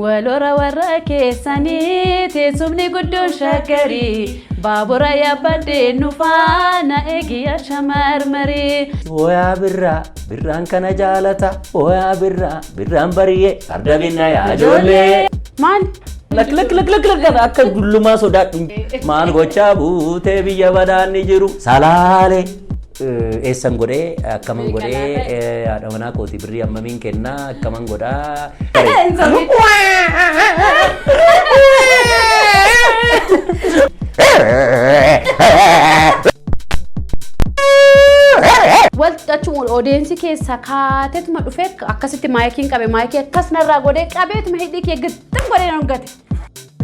walora warra keessani teessumni guddoon shakari baabura yaabadde nufaana eegiya shamarmari oya birraan kana jaalata oya birraan bari'ee farda binna yaa ijoollee maal lak akka gullumaa sodaadhu maal gochaa buutee biyya badaan ni jiru salaalee eessan godhee akkaman godhee haadha manaa kooti birrii ammamiin kennaa akkaman godhaa walxachuun audience keessa kaateetuma dhufee akkasitti maayikiin qabe maayikii akkasnarraa godhee qabeetuma hidhii kee gittin godhee nan gate.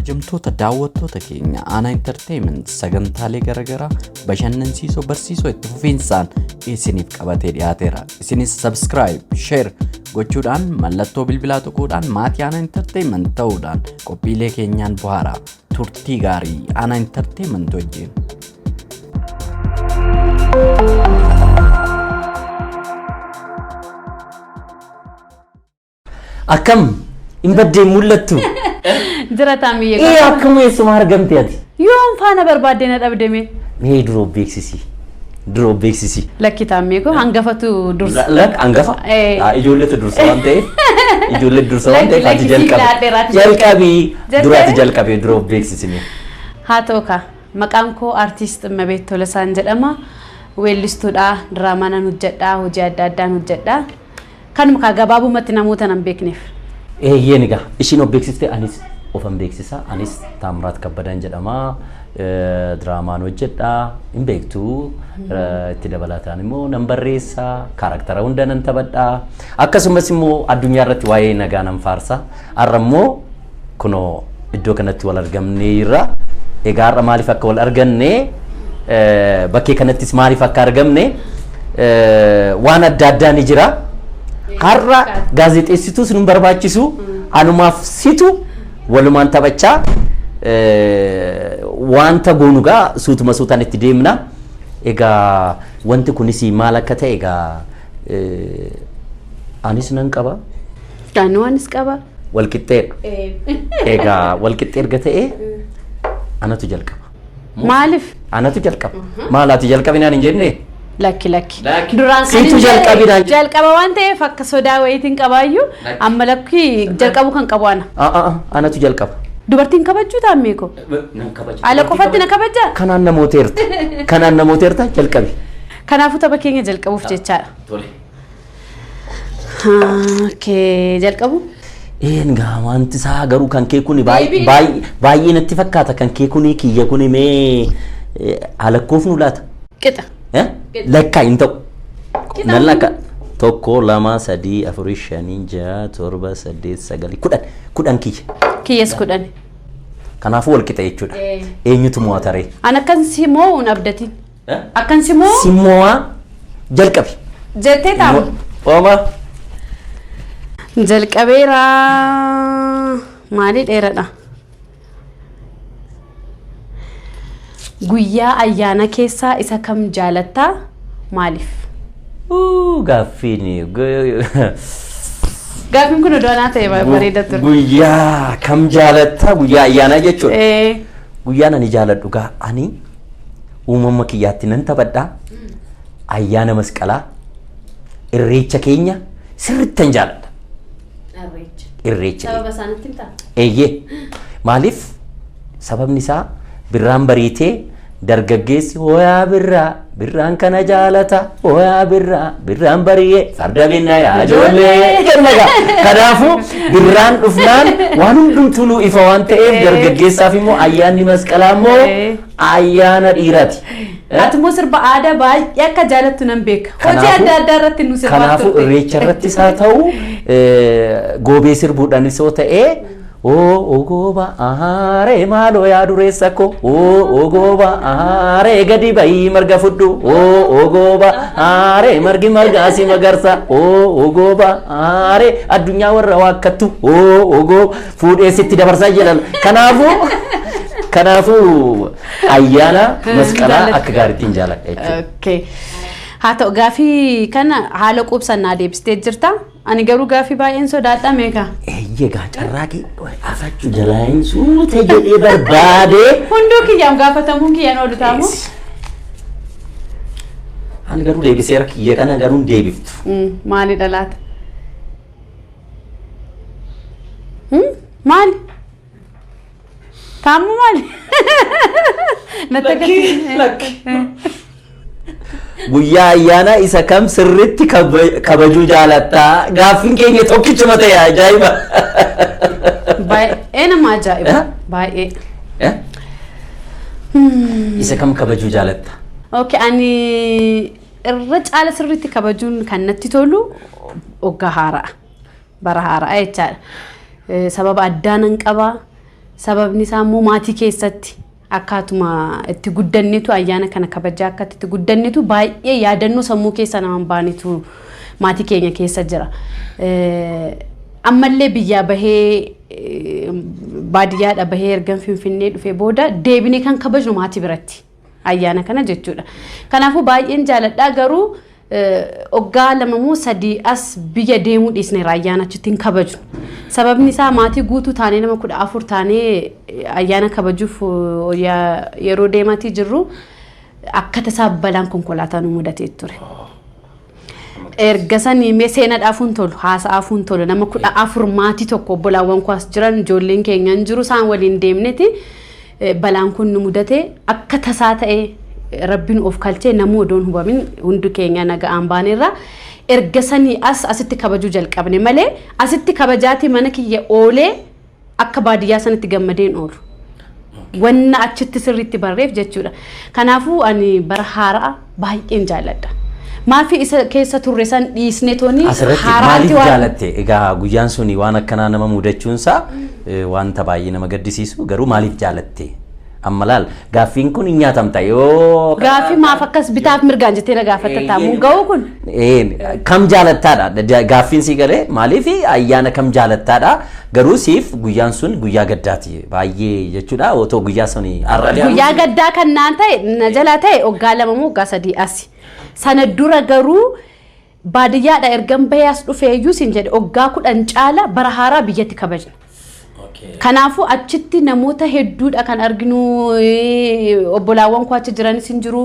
Hojjamtoota daawwattoota keenya Aanaa Entertainment sagantaalee garaagaraa bashannansiisoo barsiisoo itti fufiinsaan isiniif qabatee dhiyaateera. Isinis subscribe, share gochuudhaan mallattoo bilbilaa tuquudhaan maatii Aanaa Entertainment ta'uudhaan qophiilee keenyaan bohaaraa turtii gaarii Aanaa Entertainment wajjin. Akkam hin baddee mul'attu. Jiraataami yeekaa. Akkuma eessuma argamte ati. Yoon faana barbaadde na dhabdeme. Mee duroo beeksisi. Lakkitaamee ko hangafatu dursa. Hangafa? Ijoolleetu dursa waan ta'eef. Ijoollee dursa waan ta'eef ati jalqabii. Duraati jalqabee duroo beeksisime. Haa ta'u kaa maqaan koo artiist Imabeet Tolasaan jedhama. Weellistuudha, diraamaa nan hojjedha, hojii adda addaan hojjedha. Kanuma kaa gabaabumatti namoota nan beekneef. Yeen egaa ishiin of beeksiste anis ofan beeksisa anis Taamiraat Kabbadaan jedhama diraamaan hojjedha hin beektu itti dabalataan immoo nan barreessa karaktera hunda nan taphadha akkasumas immoo addunyaa irratti waa'ee nagaa nan faarsa har'a immoo kunoo iddoo kanatti wal argamneerra egaa har'a maaliif akka wal arganne bakkee kanattis maaliif akka argamne waan adda addaa ni jira. Har'a gaazexeessituu sinun barbaachisu anumaaf situ walumaan taphachaa wanta goonugaa suutuma suutaan itti deemna egaa wanti kunis maal akka ta'e egaa anis nan qaba anis qaba walqixxeedha egaa walqixxee erga ta'e anatu jalqaba maaliif anatu jalqaba maalaati jalqabinaan hin jenne Lucky. Duraan kan jalqaba waan ta'eef akka sodaa wayiitiin qabaayyuu amma lakki jalqabu kan qabu ana. Anatu jalqaba. Dubartiin kabajjuu taammee ko. Ala qofatti na kabajjaa? Kanaan namooteerta jalqabi. Kanaafuu tapha keenya jalqabuuf jechaadha. Jalqabu? Egaa wanti isaa garuu kan kee kuni baay'ee natti fakkaata kan kee kuni kiyya kuni mee alakkoofnu laata? Qixa. Lekka hin ta'u. Nan lakka 1 2 3 4 5 6 7 8 9 10 kiyya. Kiyyas 10. Kanaafuu wal qixa jechuudha. Eenyutu mo'ataree? An akkan simoo un abdatiin. Akkan simoo? Simoo'aa jalqabi. Jettee taamu? Ooma. Jalqabeera maalii dheeradha? Guyyaa ayyaana keessaa isa kam jaalattaa maaliif? Gaaffiin kun odoonaa ta'e bareeda ture. Guyyaa kam jaalattaa guyyaa ayyaanaa jechuudha. Guyyaan ani jaaladhu gaa ani uumama kiyyaatti nan taphadhaa ayyaana masqalaa irreecha keenya sirrittan jaaladha. Irreecha. Sababa isaanitti himtaa? Eeyyee maaliif sababni isaa birraan bariitee dargaggeessi hoyaa birraan kana jaalata hoyaa birraan bari'ee farda binna yaa ijoollee kennaga kanaafuu birraan dhufnaan waan hundumtuu ifa waan ta'eef dargaggeessaaf immoo ayyaanni masqalaa immoo ayyaana dhiiraati. Ati immoo sirba aadaa baay'ee akka jaalattu nan beeka. Hojii adda addaa irratti nu sirbaatu. Kanaafuu irreecha irrattis haa ta'u goobee sirbuudhaanis yoo ta'ee ogoba aare malo ya dureessako ogoba aare gadi bayi marga fuddu ogoba aare margi margaasi magarsa ogoba aare addunyaa warra waakkattu ogoba fuudheesitti dabarsaa jedhan kanaafu ayyaana masqalaa akka gaariitiin jaaladha jechuudha. Haa ta'u gaafii kana haala qubsannaa deebistee jirta. Ani garuu gaafii baay'een sodaadha meeqa? baay'ee gaacharraa kee afachuu jalaan suute jedhee barbaade. Hunduu kiyyaan gaafatamuun kiyyaan oolu taamu. Ani garuu deebiseera kiyya kana garuu deebiftu. Maalidha laata? Maali? Taamu maali? Lakki. Guyyaa ayyaana isa kam sirriitti kabajuu jaalattaa? Gaaffiin keenya tokkichuma ta'e ajaa'iba. Baay'ee nama ajaa'iba. Baay'ee. Isa kam kabajuu jaalatta? Okay, ani irra caala sirriitti kabajuun kan natti tolu waggaa haaraa. Bara haaraa jechaadha. Sababa addaan hin qabaa. Sababni isaa immoo maatii keessatti akkaatuma itti guddannetu ayyaana kana kabajaa akka itti guddannetu baay'ee yaadannoo sammuu keessa nama baanitu maatii keenya keessa jira. Ammallee biyyaa bahee baadiyyaadha bahee erga Finfinnee dhufee booda deebinee kan kabajnu maatii biratti ayyaana kana jechuudha. Kanaafuu baay'een jaaladhaa garuu waggaa lamamoo sadii as biyya deemuu dhiisneera ayyaana achitti hin kabajnu. Sababni isaa maatii guutuu taanee nama 14 taanee ayyaana kabajuuf yeroo deematii jirru akka tasaa balaan konkolaataa nu mudatee ture. Erga sanii mee seenaadhaafuun tolu haasa'aafuun tolu nama 14 maatii tokko obbolaawwan kuwaas jiran ijoolleen keenya hin jiru isaan waliin deemneti balaan kun nu mudatee akka tasaa ta'ee Rabbiin of kalchee namuu odoon hubamin hundu keenya nagaan baaneerra erga sanii asitti kabajuu jalqabne malee asitti kabajaati mana kiyya oolee akka baadiyyaa sanitti gammadeen oolu. Wanna achitti sirriitti barreef jechuudha. Kanaafuu ani bara haaraa baay'een jaalladha. Maafi isa keessa turre san dhiisne tooni haaraatti waan jaalatte egaa guyyaan suni waan akkanaa nama mudachuunsa wanta baay'ee nama gaddisiisu garuu maaliif jaalatte? Ammalal gaaffiin kun nyaatamta yoo gaaffii maaf akkas bitaaf mirgaan jettee na gaafatta mun ga'u kun kam jaalattaadha gaaffiin si galee maaliif ayyaana kam jaalattaadha garuu siif guyyaan sun guyyaa gaddaati baay'ee jechuudha otoo guyyaa suni arrabaa guyyaa gaddaa kan naan ta'e na jalaa ta'e waggaa lama moo waggaa sadii asi sana dura garuu baadiyyaadha ergan bayaas dhufeeyyuu sin jedhe waggaa 10 caala bara haaraa biyyatti kabajna. Kanaafuu achitti namoota hedduudha kan arginu obbolaawwan koo achi jiranis hin jiru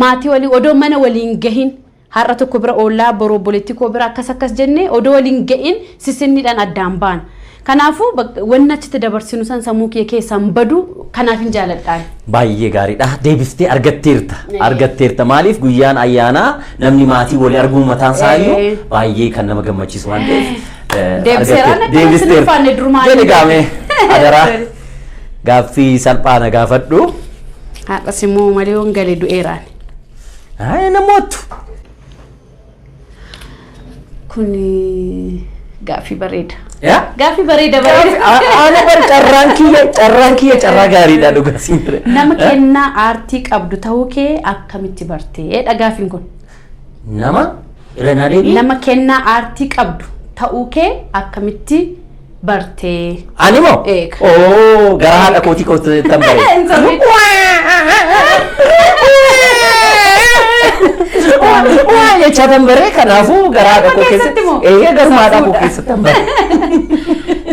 maatii walii odoo mana waliin gahin har'a tokko bira ollaa boroo obboleetti koo bira akkas jennee odoo waliin gahin sisinniidhaan addaan baan. Kanaafuu wanna achitti dabarsinu san sammuu kee keessaan badu kanaaf hin jaaladhaan. Baay'ee gaariidha deebiftee argatteerta maaliif guyyaan ayyaanaa namni maatii walii arguu mataan isaayyuu baay'ee kan nama gammachiisu waan ta'eef. Deebiseera gaame adara gaaffii salphaana gaafadhu. Haadhas immoo malee wangalee du'eeraan. Namoottu. Kun gaaffii bareeda. Ya? Gaaffii bareeda bareeda. Ana bar carraan kiyya carraa gaariidha dhugaasiin. Nama kennaa aartii qabdu ta'uu kee akkamitti bartee gaaffiin kun? Nama kennaa aartii qabdu ta'uu kee akkamitti bartee? Ani moo? Gara haadha kootii tambare. Waa jecha tambare kanaafuu gara haadha koo keessatti garuma haadha koo keessatti tambare.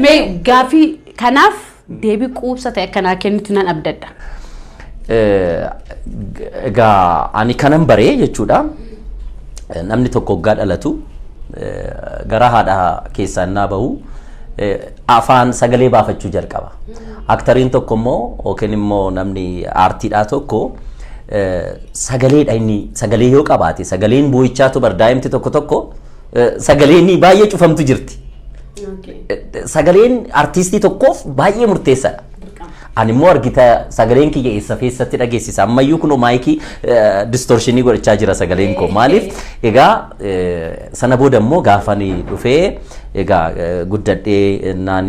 Mee gaaffii kanaaf deebii quubsa ta'e akkanaa kennitu nan abdadha. Egaa ani kanan baree jechuudha. Namni tokko waggaa dhalatu gara haadha keessaa innaa bahu afaan sagalee baafachuu jalqaba. Aktariin tokko immoo yookiin immoo namni aartiidhaa tokko sagaleedha inni sagalee yoo qabaate sagaleen boo'ichaatu bardaa'imti tokko sagaleen baay'ee cufamtu jirti. Sagaleen artistii tokkoof baay'ee murteessaadha. Ani immoo argita sagaleen kiyya eessa keessatti dhageessisa ammayyuu kun maayikii distortionii godhachaa jira sagaleen koo maaliif egaa sana booda immoo gaafani dhufee egaa guddadhee naan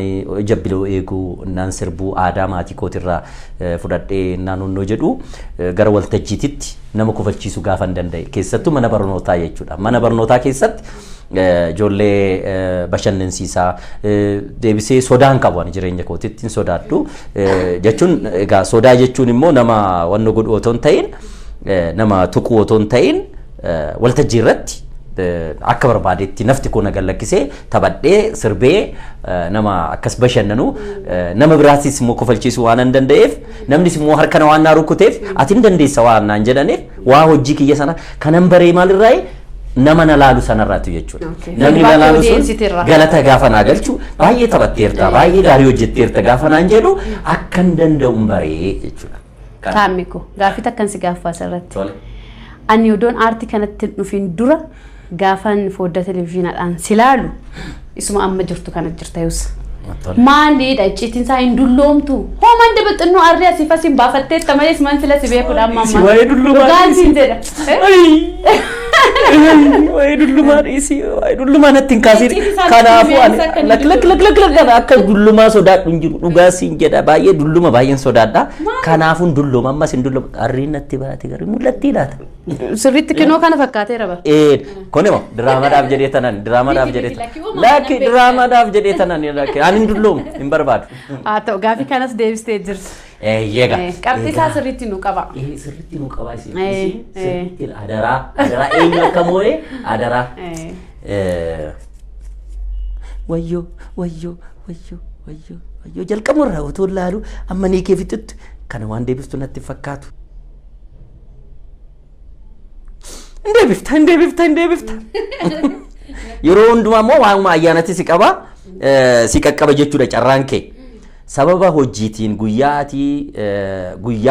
jabbiloo eeguu naan sirbuu aadaa maatii kootirraa fudhadhee naan onnoo jedhu gara waltajjiititti nama kofalchiisu gaafa hin danda'e keessattuu mana barnootaa jechuudha mana barnootaa keessatti ijoollee bashannansiisaa deebisee sodaan qabu ani jireenya kootitti sodaadhu jechuun egaa sodaa jechuun immoo nama wanno godhu otoo hin ta'in nama tuqu otoo hin ta'in waltajjii irratti akka barbaadetti nafti koo nagan lakkisee taphadhee sirbee nama akkas bashannanu nama biraatis immoo kofalchiisu waan hin danda'eef namnis immoo harka na waan naa rukuteef ati hin dandeessa waan naan jedhaniif waa hojii kiyya sana kanan baree maalirraa nama na laalu sanarraatu jechuudha. Namni na laalu sun galata gaafa naa galchu baay'ee taphatteerta baay'ee gaarii hojjetteerta gaafa naan jedhu akkan danda'u baree jechuudha. Taamiko gaafii takkan si gaaffaa asirratti. Ani odoon aartii kanatti dhufin dura gaafan fodda televiziyoonaan silaalu isuma amma jirtu kana jirta yuusa. Maaliidha icciitiin isaa hin dulloomtu hooman dabaxinnu arrii asii fasiin baafattee tamalee siman fila si beekuudha amma amma. Waa'ee dullumaa. Gaansiin jedha. Waa'ee dullumaa natti hin kaasiin kanaafuu lak akka dullumaa sodaadhu hin jiru dhugaasiin jedha baay'ee dulluma baay'een sodaadha kanaafuun dulluma ammas hin dulluma arriin natti baate garuu mul'atti laata. Sirriitti kinoo kana fakkaatee raba. Kunimo diraamaadhaaf jedhee tanan lakki diraamaadhaaf jedhee tanan ani hin dulloomu hin barbaadu. Haa ta'u gaafii kanas deebistee jirti. Yeega. Qabxii isaa sirriitti nu qaba. Sirriitti nu qaba isin. Sirriitti adaraa eenyu akka moo'ee adaraa. Wayyoo jalqaburraa otoo laalu amma nii kee fixutti kana waan deebiftu natti fakkaatu. Hin deebifta. Yeroo hundumaa immoo waanuma ayyaanatti si qaba si qaqqaba jechuudha carraan kee. Sababa hojiitiin guyyaa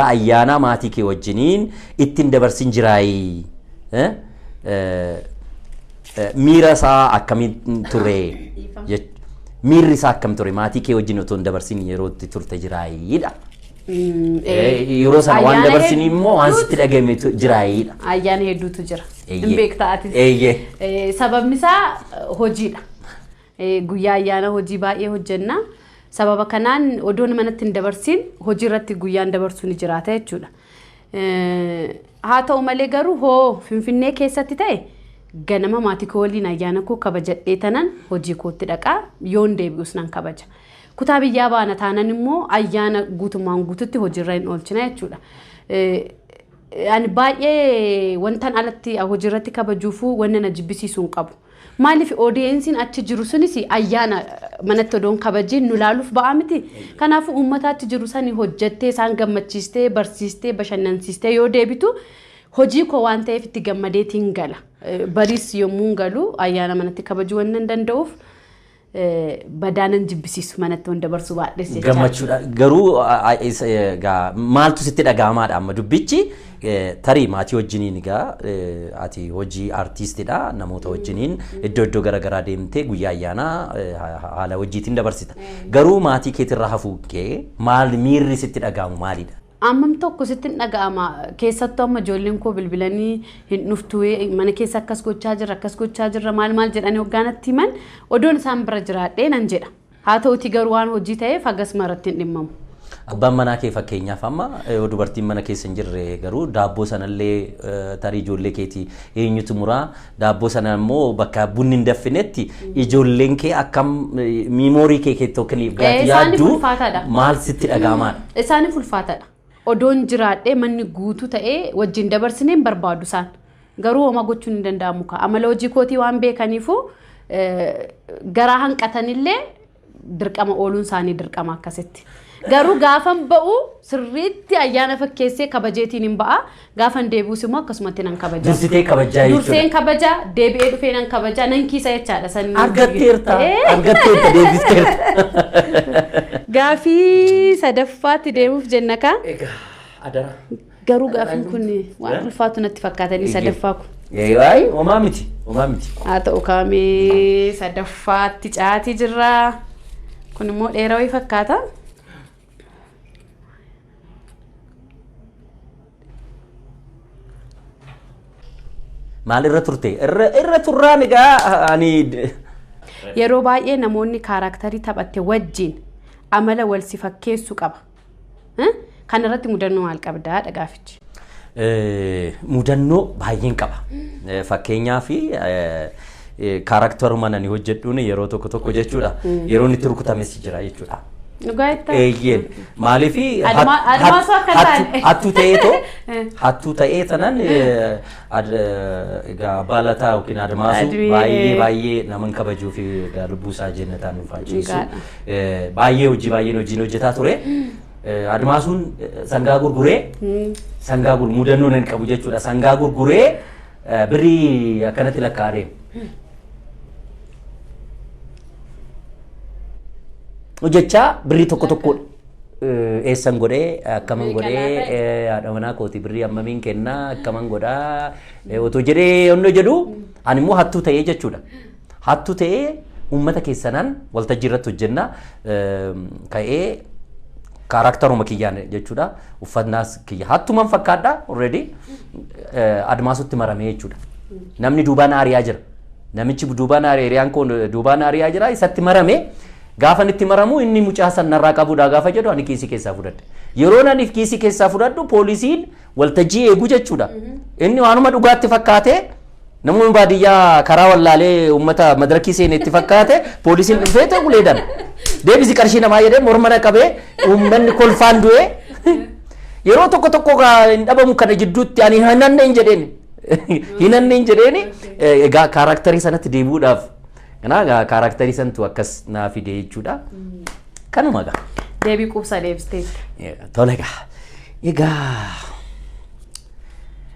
ayyaana maatii kee wajjiniin ittiin dabarsin jiraayi. Miira isaa akkamiin ture? Miirri isaa akkam ture? Maatii kee wajjin otoo hin dabarsin yeroo itti turte jiraayidha. Yeroo sana waan dabarsin immoo waan sitti dhagahame jiraayidha. Ayyaana hedduutu jira. Hin beektaati. Sababni isaa hojiidha. Guyyaa ayyaana hojii baay'ee hojjenna. Sababa kanaan odoon manatti hin dabarsin hojii irratti guyyaan dabarsu ni jiraata jechuudha. Haa ta'u malee garuu hoo Finfinnee keessatti ta'e ganama maatii koo waliin ayyaana koo kabajadhee tanan hojii kootti dhaqaa yoon deebi'us nan kabaja. Kutaa biyyaa baana taanan immoo ayyaana guutummaan guututti hojiirra hin oolchina jechuudha. Ani baay'ee wantan alatti hojiirratti kabajuufuu wanna na jibbisiisuu hin qabu. Maaliif audiensiin achi jiru sunis ayyaana manatti odoon kabajiin nu laaluuf ba'aa miti. Kanaafuu uummata achi jiru sani hojjettee isaan gammachiistee barsiistee bashannansiistee yoo deebitu hojii koo waan ta'eef itti gammadeetiin gala. Bariis yommuu galu ayyaana manatti kabajuu waan nan danda'uuf badaanan jibbisiisu manatti wanda barsuu baadhes jecha. Gammachuudha garuu maaltu sitti dhaga'amaadha amma dubbichi tarii maatii wajjiniin egaa ati hojii artiistidha namoota wajjiniin iddoo garaagaraa deemtee guyyaa ayyaanaa haala hojiitiin dabarsita garuu maatii keetirraa hafuu kee maal miirri sitti dhaga'amu maalidha? Ammam tokko sitti dhaga'ama keessattuu amma ijoolleen koo bilbilanii hin dhuftu mana keessa akkas gochaa jirra maal jedhanii hoggaanatti himan odoon isaan bira jiraadhee nan jedha. Haa ta'uti garuu waan hojii ta'eef hagas maratti hin dhimmamu. Abbaan manaa kee fakkeenyaaf amma dubartiin mana keessa hin jirre garuu daabboo sanallee tarii ijoollee keetii eenyutu muraa daabboo sana immoo bakka bunni hin daffinetti ijoolleen kee akkam miimoorii kee tokkoniif gaati yaaddu maal sitti dhaga'amaadha? Isaaniif ulfaataadha. Odoon jiraadhee manni guutuu ta'ee wajjin dabarsinee hin barbaadu isaan. Garuu homaa gochuun hin danda'amu ka. Amala hojii kootii waan beekaniifu garaa hanqatanillee dirqama ooluun isaanii dirqama akkasitti. Garuu gaafan ba'u sirriitti ayyaana fakkeessee kabajeetiin hin ba'a. Gaafan deebi'us immoo akkasumatti nan kabaja. Dursitee kabajaa jechuudha. Durseen kabaja deebi'ee dhufee nan kabaja nan kiisa jechaadha sanni. Argatteerta deebisteerta. Gaafii sadaffaatti deemuuf jenna ka. Adara. Garuu gaafiin kun waan ulfaatu natti fakkaatanii sadaffaa kun. Waayee homaa miti. Haa ta'u kaamee sadaffaatti caatii jirra. Kun immoo dheeraa wayii fakkaata. Maal irra turte? Irra turraan egaa ani yeroo baay'ee namoonni kaaraaktarii taphatte wajjin amala wal si fakkeessu qaba. Kan irratti mudannoo maal qabdaa dhagaafichi? Mudannoo baay'een qaba. Fakkeenyaaf kaaraaktaruma nani hojjedhuun yeroo tokko jechuudha. Yeroo inni rukutames jira jechuudha. Eeyyeen maaliifi Admaasuu akka taane. Hattuu ta'ee tanan egaa baalataa yookiin admaasuu baay'ee naman kabajuu fi lubbuusaa jannataan nuuf ajjeesu. Baay'ee hojiin hojjetaa ture. Admaasuun sangaa gurguree mudannoon hin qabu jechuudha. Sangaa gurguree birrii akkanatti lakkaa'ee. Hojjechaa birrii tokko eessan godhee akkaman godhee haadha manaa kooti birrii hammamiin kennaa akkaman godhaa otoo jedhee onnoo jedhu ani immoo hattuu ta'ee jechuudha. Hattuu ta'ee uummata keessanaan waltajjii irratti hojjenna ka'ee kaaraakteruma kiyyaan jechuudha. Uffannaas kiyya hattuman fakkaadha already admaasutti maramee jechuudha. Namni duubaan aariyaa jira. Namichi duubaan aariyaan kun duubaan aariyaa jira isatti maramee gaafa itti maramu inni mucaa san narraa qabuudha gaafa jedhu ani kiisii keessaa fudhadhe. Yeroo ani kiisii keessaa fudhadhu poolisiin waltajjii eegu jechuudha. Inni waanuma dhugaatti fakkaate namoonni baadiyyaa karaa wallaalee uummata madarakii seenee itti fakkaate poolisiin dhufee ta'u leedan. Deebisi qarshii namaa jedhee morma naqabee uummanni kolfaan du'ee yeroo tokko hin dhabamu kana jidduutti ani hinanne hin jedheeni egaa kaaraakterii sanatti deebi'uudhaaf Kana kaaraakterii santu akkas naa fide jechuudha. Kanuma gaa. Deebii quubsaa deebistee. Tole gaa. Egaa.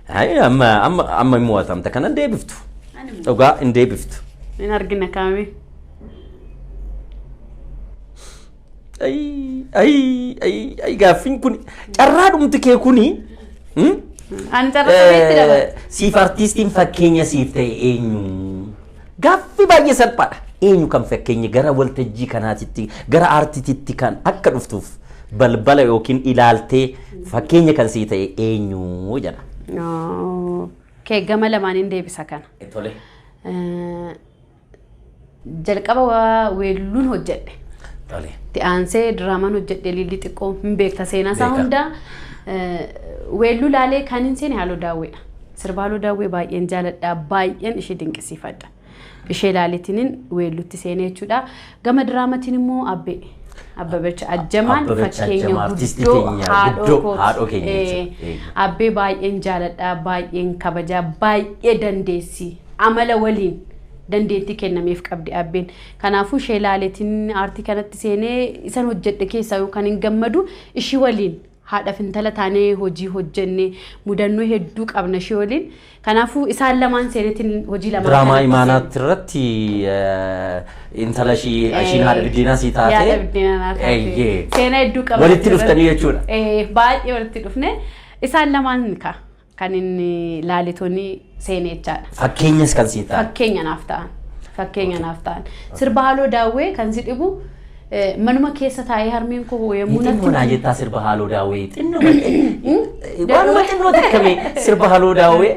Amma immoo watamta kana deebiftu. Dhugaa hin deebiftu. Hin argina kaami. Gaaffiin kun carraa dhumti kee kuni. Ani carraa sabeetti daba. Siif artiistiin fakkeenya siif ta'e eenyu? Gaaffii baay'ee salphaadha. Eenyu kan fakkeenya gara waltajjii kanaatitti gara aartiititti kan akka dhuftuuf balbala yookiin ilaaltee fakkeenya kan sii ta'e eenyu jedha. Kee gama lamaaniin deebisa kana. Tole. Jalqaba weelluun hojjedhe. Tole. Itti aansee diraamaan hojjedhe Lilli xiqqoo hin beekta seenaa isaa hunda weelluu laalee kan hin seene Haaloo Daawweedha. Sirba Haaloo Daawwee baay'een jaaladha baay'een ishee dinqisiifadha. Ishee laalitiin weellutti seenee jechuudha. Gama diraamatiin immoo Abbebecha Ajjamaan fakkeenya guddoo haadhoo keenya. Abbee baay'een jaaladha baay'een kabajaa baay'ee dandeessi amala waliin dandeettii kennameef qabdi Abbeen. Kanaafuu ishee laalitiin aartii kanatti seenee isan hojjedhe keessaa yookaan hin gammadu ishii waliin haadha fintala taanee hojii hojjenne mudannoo hedduu qabna ishee waliin. Kanaafuu isaan lamaan seenetiin hojii lamaan. Diraamaa imaanaatti irratti intala ishiin haadha biddeenaa sii taate. Haadha biddeenaa taate. Seenaa hedduu qabna. Walitti dhuftanii jechuudha. Baay'ee walitti dhufne isaan lamaan kan inni laalitoonni seenee jechaadha. Fakkeenyas kan sii ta'an. Fakkeenya naaf ta'an. Sirba Haaloo Daawwee kan si dhibu manuma keessa taa'ee harmeen koo yommuu natti xinnoo naa jettaa sirba Haaloo Daawwee xinnoo takkamee sirba Haaloo Daawwee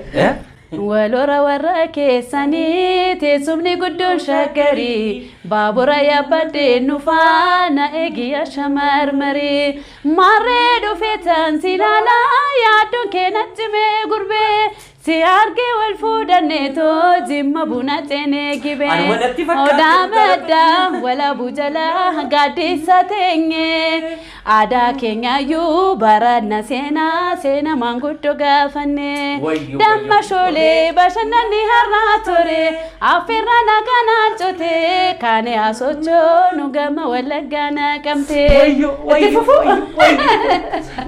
walora warra keessanii teessumni guddoon shaggarii baabura yaabbadhee nufaana eegiyya shamarmarii marree dhufee tan si laalaa yaaddoon kee natti mee gurbee si argee wal fuudhannee too jimma buna ceenee gibee odaa maddaa walabuu jalaa gaaddisa teenyee aadaa keenyayyuu baranna seenaa maanguddoo gaafannee damma shoolee bashannanni har'aa ture affeerra naganaan cotee kaane hasochoo nu gama wallaggaa naqamtee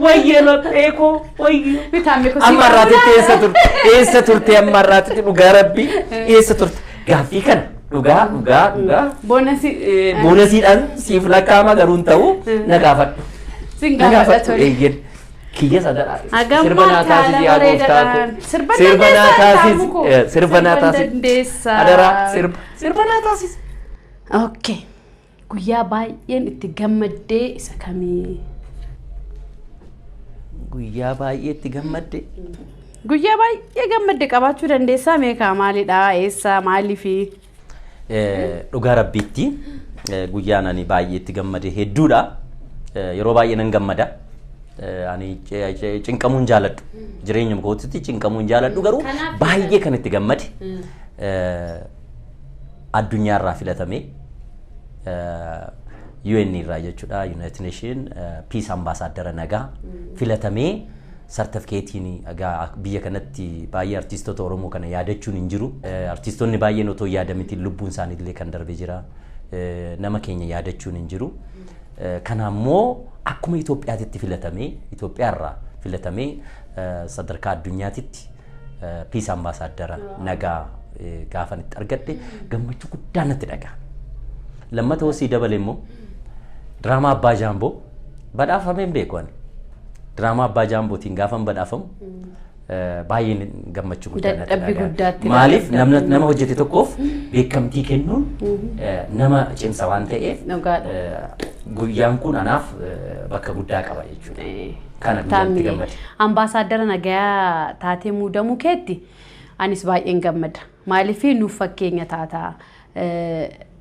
wayyee lopheekoo wayyee ammarraatitti eessa turte ammarraatitti dhugaa rabbii eessa turte gaaffii kana dhugaa boonasiidhaan siif lakkaa'ama garuun ta'u na gaafadhu. Singaafadhu. Kiyya sadadha. Sirba naataasii yaaduu sirba naataasii adara sirba naataasii. Okay. Guyyaa baay'een itti gammaddee isa kamii? Guyyaa baay'ee itti gammadde. Guyyaa baay'ee gammadde qabaachuu dandeessaa meeqa maalidha eessa maaliifi? Dhugaa rabbiitti guyyaan ani baay'ee itti gammade hedduudha. Yeroo baay'ee nan gammada. Ani cinqamuun jaaladhu. Jireenya kootitti cinqamuun jaaladhu garuu baay'ee kan itti gammade. Addunyaarraa filatamee UN irraa jechuudha United Nation Peace Ambassador nagaa filatamee certificatein biyya kanatti baay'ee artistoota Oromoo kana yaadachuun hin jiru artistoonni baay'een otoo yaadamiti lubbuun isaanii illee kan darbe jira nama keenya yaadachuun hin jiru kanaammoo akkuma Itoophiyaatti filatamee Itoophiyaarraa filatamee sadarkaa addunyaatti Peace Ambassador nagaa gaafan itti argadde gammachuu guddaa natti dhagaa lammata hosii dabale immoo drama Abbaa Jaamboo badhaafameen beekan drama Abbaa Jaambootiin gaafan badhaafamu baay'ee gammachuu guddaa natti dhagaa maaliif nama hojjete tokkoof beekamtii kennuun nama cimsa waan ta'eef guyyaan kun anaaf bakka guddaa qaba jechuudha kana guyyatti gammada ambaasaadara nagaa taatee muudamuu keetti anis baay'een gammada maaliif nuuf fakkeenya taataa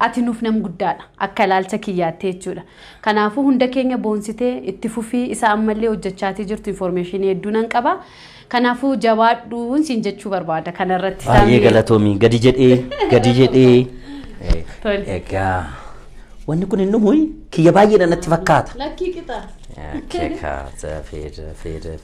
ati nuuf nam guddaadha akka ilaalcha kiyyaatti jechuudha kanaafuu hunda keenya boonsitee itti fufii isa ammallee hojjechaatii jirtu information hedduu nan qaba kanaafuu jabaadhuun siin jechuu barbaada kanarratti baay'ee galatoomii gadi jedhee egaa wanni kun inni muy kiyya baay'ee natti fakkaata lakkii qixa keeka fede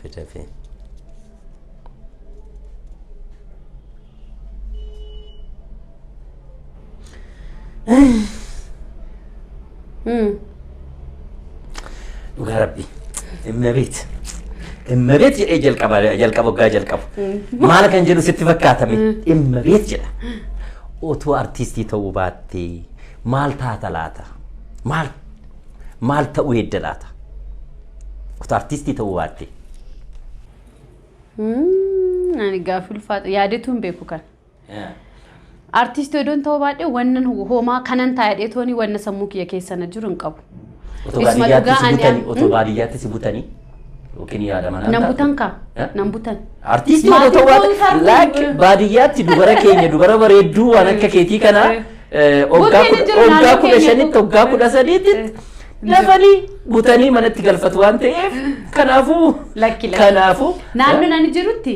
Dhugaa Rabbi immabeet jedhee jalqabu maal kan jedhu sitti fakkaatame immabeet jedha otoo artistii ta'uu baattee maal taata laata maal ta'uu hedda laata otoo artistii ta'uu baattee ani gaafii ulfaata yaadetuun beeku kan artistii odoon ta'uu baadhee wannan homaa kanan taa'ee tooni wanna sammuu kiyya keessa na jiru hin qabu otoo baadiyyaatti si butanii yookiin yaadaman nambutan ka nambutan artistii otoo ta'uu baadhee baadiyyaatti dubara keenya dubara bareedduu waan akka keetii kana oggaa 15 oggaa 13 dafanii butanii manatti galfatu waan ta'eef kanaafuu naannoo nani jirutti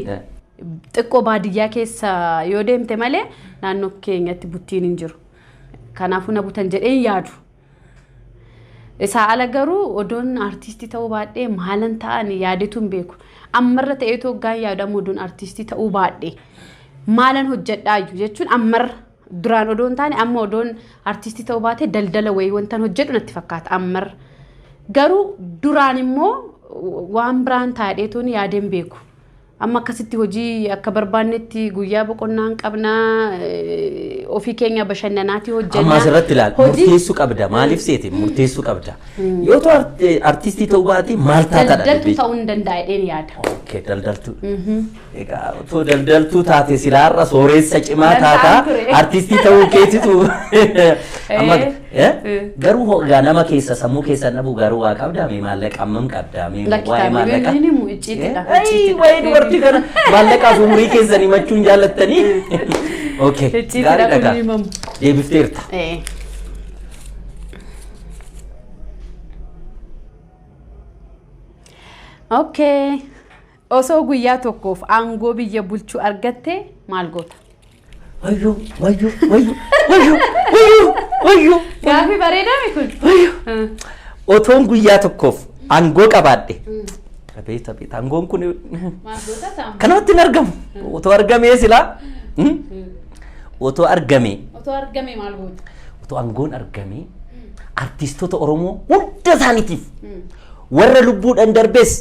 xiqqoo baadiyyaa keessa yoo deemte malee naannoo keenyatti buttiin hin jiru kanaafuu na butan jedhee yaadu isaa ala garuu odoon artistii ta'uu baadhee maalan ta'an yaadetuun beeku ammarra ta'ee toggaan yaadamu odoon artistii ta'uu baadhee maalan hojjedhaayu jechuun ammarra duraan odoon taane amma odoon artistii ta'uu baatee daldala wayii wantan hojjedhu natti fakkaata ammarra garuu duraan immoo waan biraan taa'ee toon yaadeen beeku amma akkasitti hojii akka barbaannetti guyyaa boqonnaan qabnaa ofii keenya bashannanaati hojjenna amma asirratti ilaal murteessuu qabda maaliif seete murteessuu qabda yoo ta'u artistii ta'uu baate maal taata daldaltuu ta'uu hin danda'a jedheen yaada okay daldaltuu egaa otoo daldaltuu taate silaarra sooressa cimaa taata artistii ta'uu keetitu amma garuu nama keessa sammuu keessa nabu garuu waa qabda mee maallaqa ammam qabda mee waa'ee maallaqa waa'ee dubartii kana maallaqa fi umurii keessanii machuun jaallattanii okay gaarii dhagaa deebifteerta okay osoo guyyaa tokkoof aangoo biyya bulchuu argatte maal goota wayyo gaafii bareedaa kun otoon guyyaa tokkoof aangoo qabaadhe beeta aangoon kun kanatti hin argamu otoo argamee silaa otoo argamee maal goota otoo aangoon argamee artistoota Oromoo hunda isaaniitiif warra lubbuudhaan darbees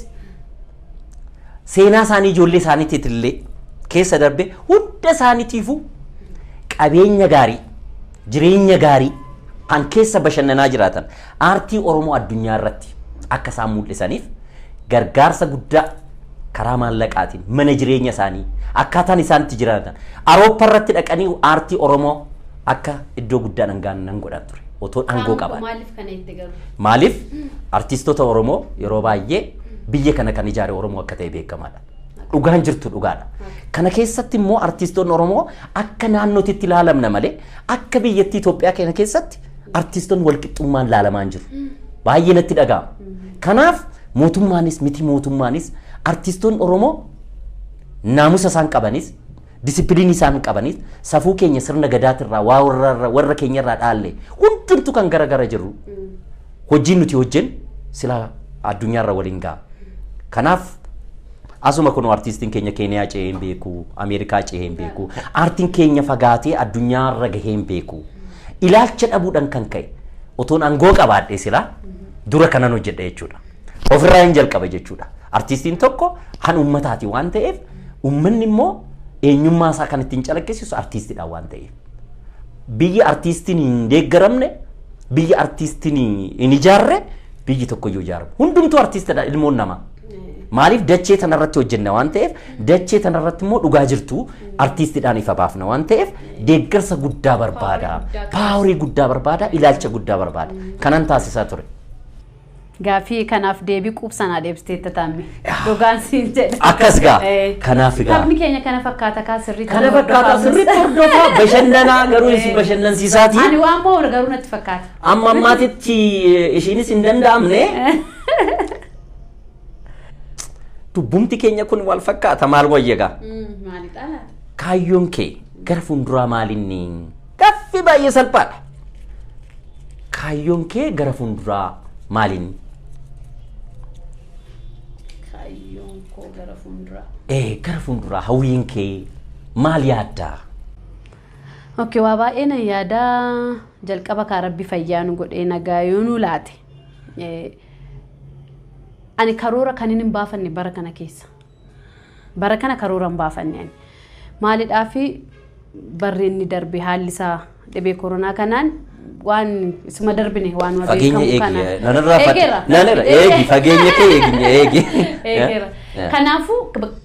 seenaa isaanii ijoollee isaaniitillee keessa darbe hunda isaaniitiifu qabeenya gaarii jireenya gaarii kan keessa bashannanaa jiraatan aartii Oromoo addunyaa irratti akka isaan mul'isaniif gargaarsa guddaa karaa maallaqaatiin mana jireenya isaanii akkaataan isaanitti jiraatan Awurooppaa irratti dhaqanii aartii Oromoo akka iddoo guddaa nan godhan ture otoo aangoo qaban maaliif artistoota Oromoo yeroo baay'ee biyya kana kan ijaare Oromoo akka ta'e beekamaadha dhugaan jirtu dhugaadha kana keessatti immoo artistoonni Oromoo akka naannootitti ilaalamna malee akka biyyattii Itoophiyaa kana keessatti artistoonni walqixxummaan ilaalamaan jiru baay'ee natti dhaga'ama kanaaf mootummaanis miti mootummaanis artistoonni Oromoo naamusa isaan qabanis disipiliinii isaan qabanis safuu keenya sirna gadaatirraa warra keenya irraa dhaalle hundumtu kan gara jiru hojiin nuti hojjen sila addunyaarra waliin ga'a. Kanaaf asuma kun artistiin keenya Keeniyaa ce'ee hin beeku, Ameerikaa ce'ee hin beeku, aartiin keenya fagaatee addunyaarra gahee hin beeku. Ilaalcha dhabuudhaan kan ka'e otoon aangoo qabaadhee sila dura kanan hojjedha jechuudha. Ofirraa hin jalqaba jechuudha. Artistiin tokko kan uummataati waan ta'eef uummanni immoo eenyummaa isaa kan ittiin calaqqisiisu artistiidha waan ta'eef. Biyyi artistiin hin deeggaramne, biyyi artistiin hin ijaarre, biyyi tokko iyyuu ijaaramu. Hundumtuu artistiidha ilmoon namaa. Maaliif dachee tanarratti hojjenna waan ta'eef dachee tanarratti immoo dhugaa jirtu artistiidhaan ifa baafna waan ta'eef deeggarsa guddaa barbaada, paaworii guddaa barbaada, ilaalcha guddaa barbaada. Kanan taasisaa ture. Gaafii kanaaf deebii quubsanaa deebistee tatammi. Dhugaan siin jedha. Akkas gaa. Kanaaf gaa. Taphni keenya kana fakkaata kaa sirriitti. Kana fakkaata sirriitti hordofaa bashannanaa garuu isin bashannansiisaati. Ani waan moo garuu natti fakkaata. Amma ammaatitti ishiinis hin danda'amne. Dubbumti keenya kun wal fakkaata maal wayyagaa? Maalidha? Kaayyoon kee gara fuulduraa maalinni? Gaaffii baay'ee salphaadha. Kaayyoon kee gara fuulduraa maalinni? Kaayyoon koo gara fuulduraa. Gara fuulduraa hawwiin kee maal yaaddaa? Okay, waa baay'ee nan yaadaa jalqaba kaa rabbi fayyaa nu godhee nagaa yoo nu laate. Ani karoora kan hin baafanne bara kana keessa. Bara kana karoora hin baafanne ani. Maalidhaaf barri inni darbe haalli isaa dhibee koronaa kanaan waan isuma darbine waan fageenya eegi fageenya kee eegi. Kanaafuu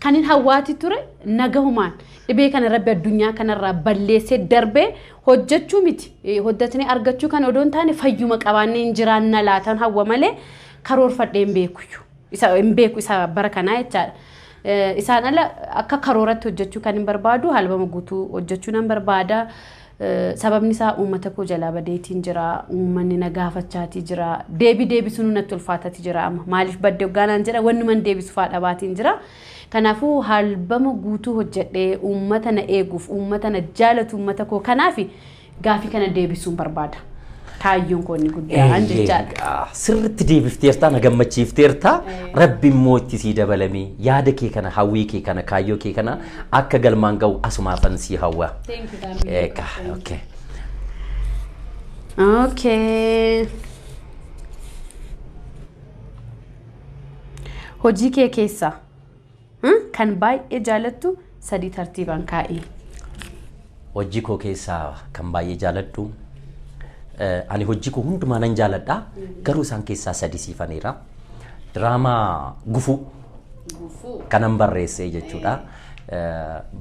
kan hin hawwaati ture nagahumaan dhibee kana rabbi addunyaa kanarraa balleessee darbee hojjechuu miti. Hojjetanii argachuu kan odoon taane fayyuma qabaannee hin jiraanna laatan hawwa malee karoorfadhee hin beeku isa bara kanaa jechaadha. Isaan ala akka karooratti hojjechuu kan hin barbaadu albama guutuu hojjechuu nan barbaada. Sababni isaa uummata koo jalaa badeetiin jira, uummanni na gaafachaatii jira, deebisuun natti ulfaatati jira amma maaliif badde hoggaanaan jedha wanni man deebisu faadhabaatiin jira. Kanaafuu albama guutuu hojjedhee uummata na eeguuf, uummata na jaalatu uummata koo kanaafi gaafii kana deebisuun barbaada. Kaayyoon koo inni guddaan jechaadha. Sirriitti deebifteertaa na gammachiifteertaa rabbi immoo itti sii dabalamee yaada kee kana hawwii kee kana kaayyoo kee kana akka galmaan ga'u asumaafan sii hawwa. Okay. Okay. Hojii kee keessa kan baay'ee jaalattu sadii tartiibaan kaa'e. Hojii koo keessaa kan baay'ee jaaladhu ani hojii koo hundumaa nan jaaladha garuu isaan keessaa sadii siifaneera. Diraamaa gufuu kanan barreessee jechuudha.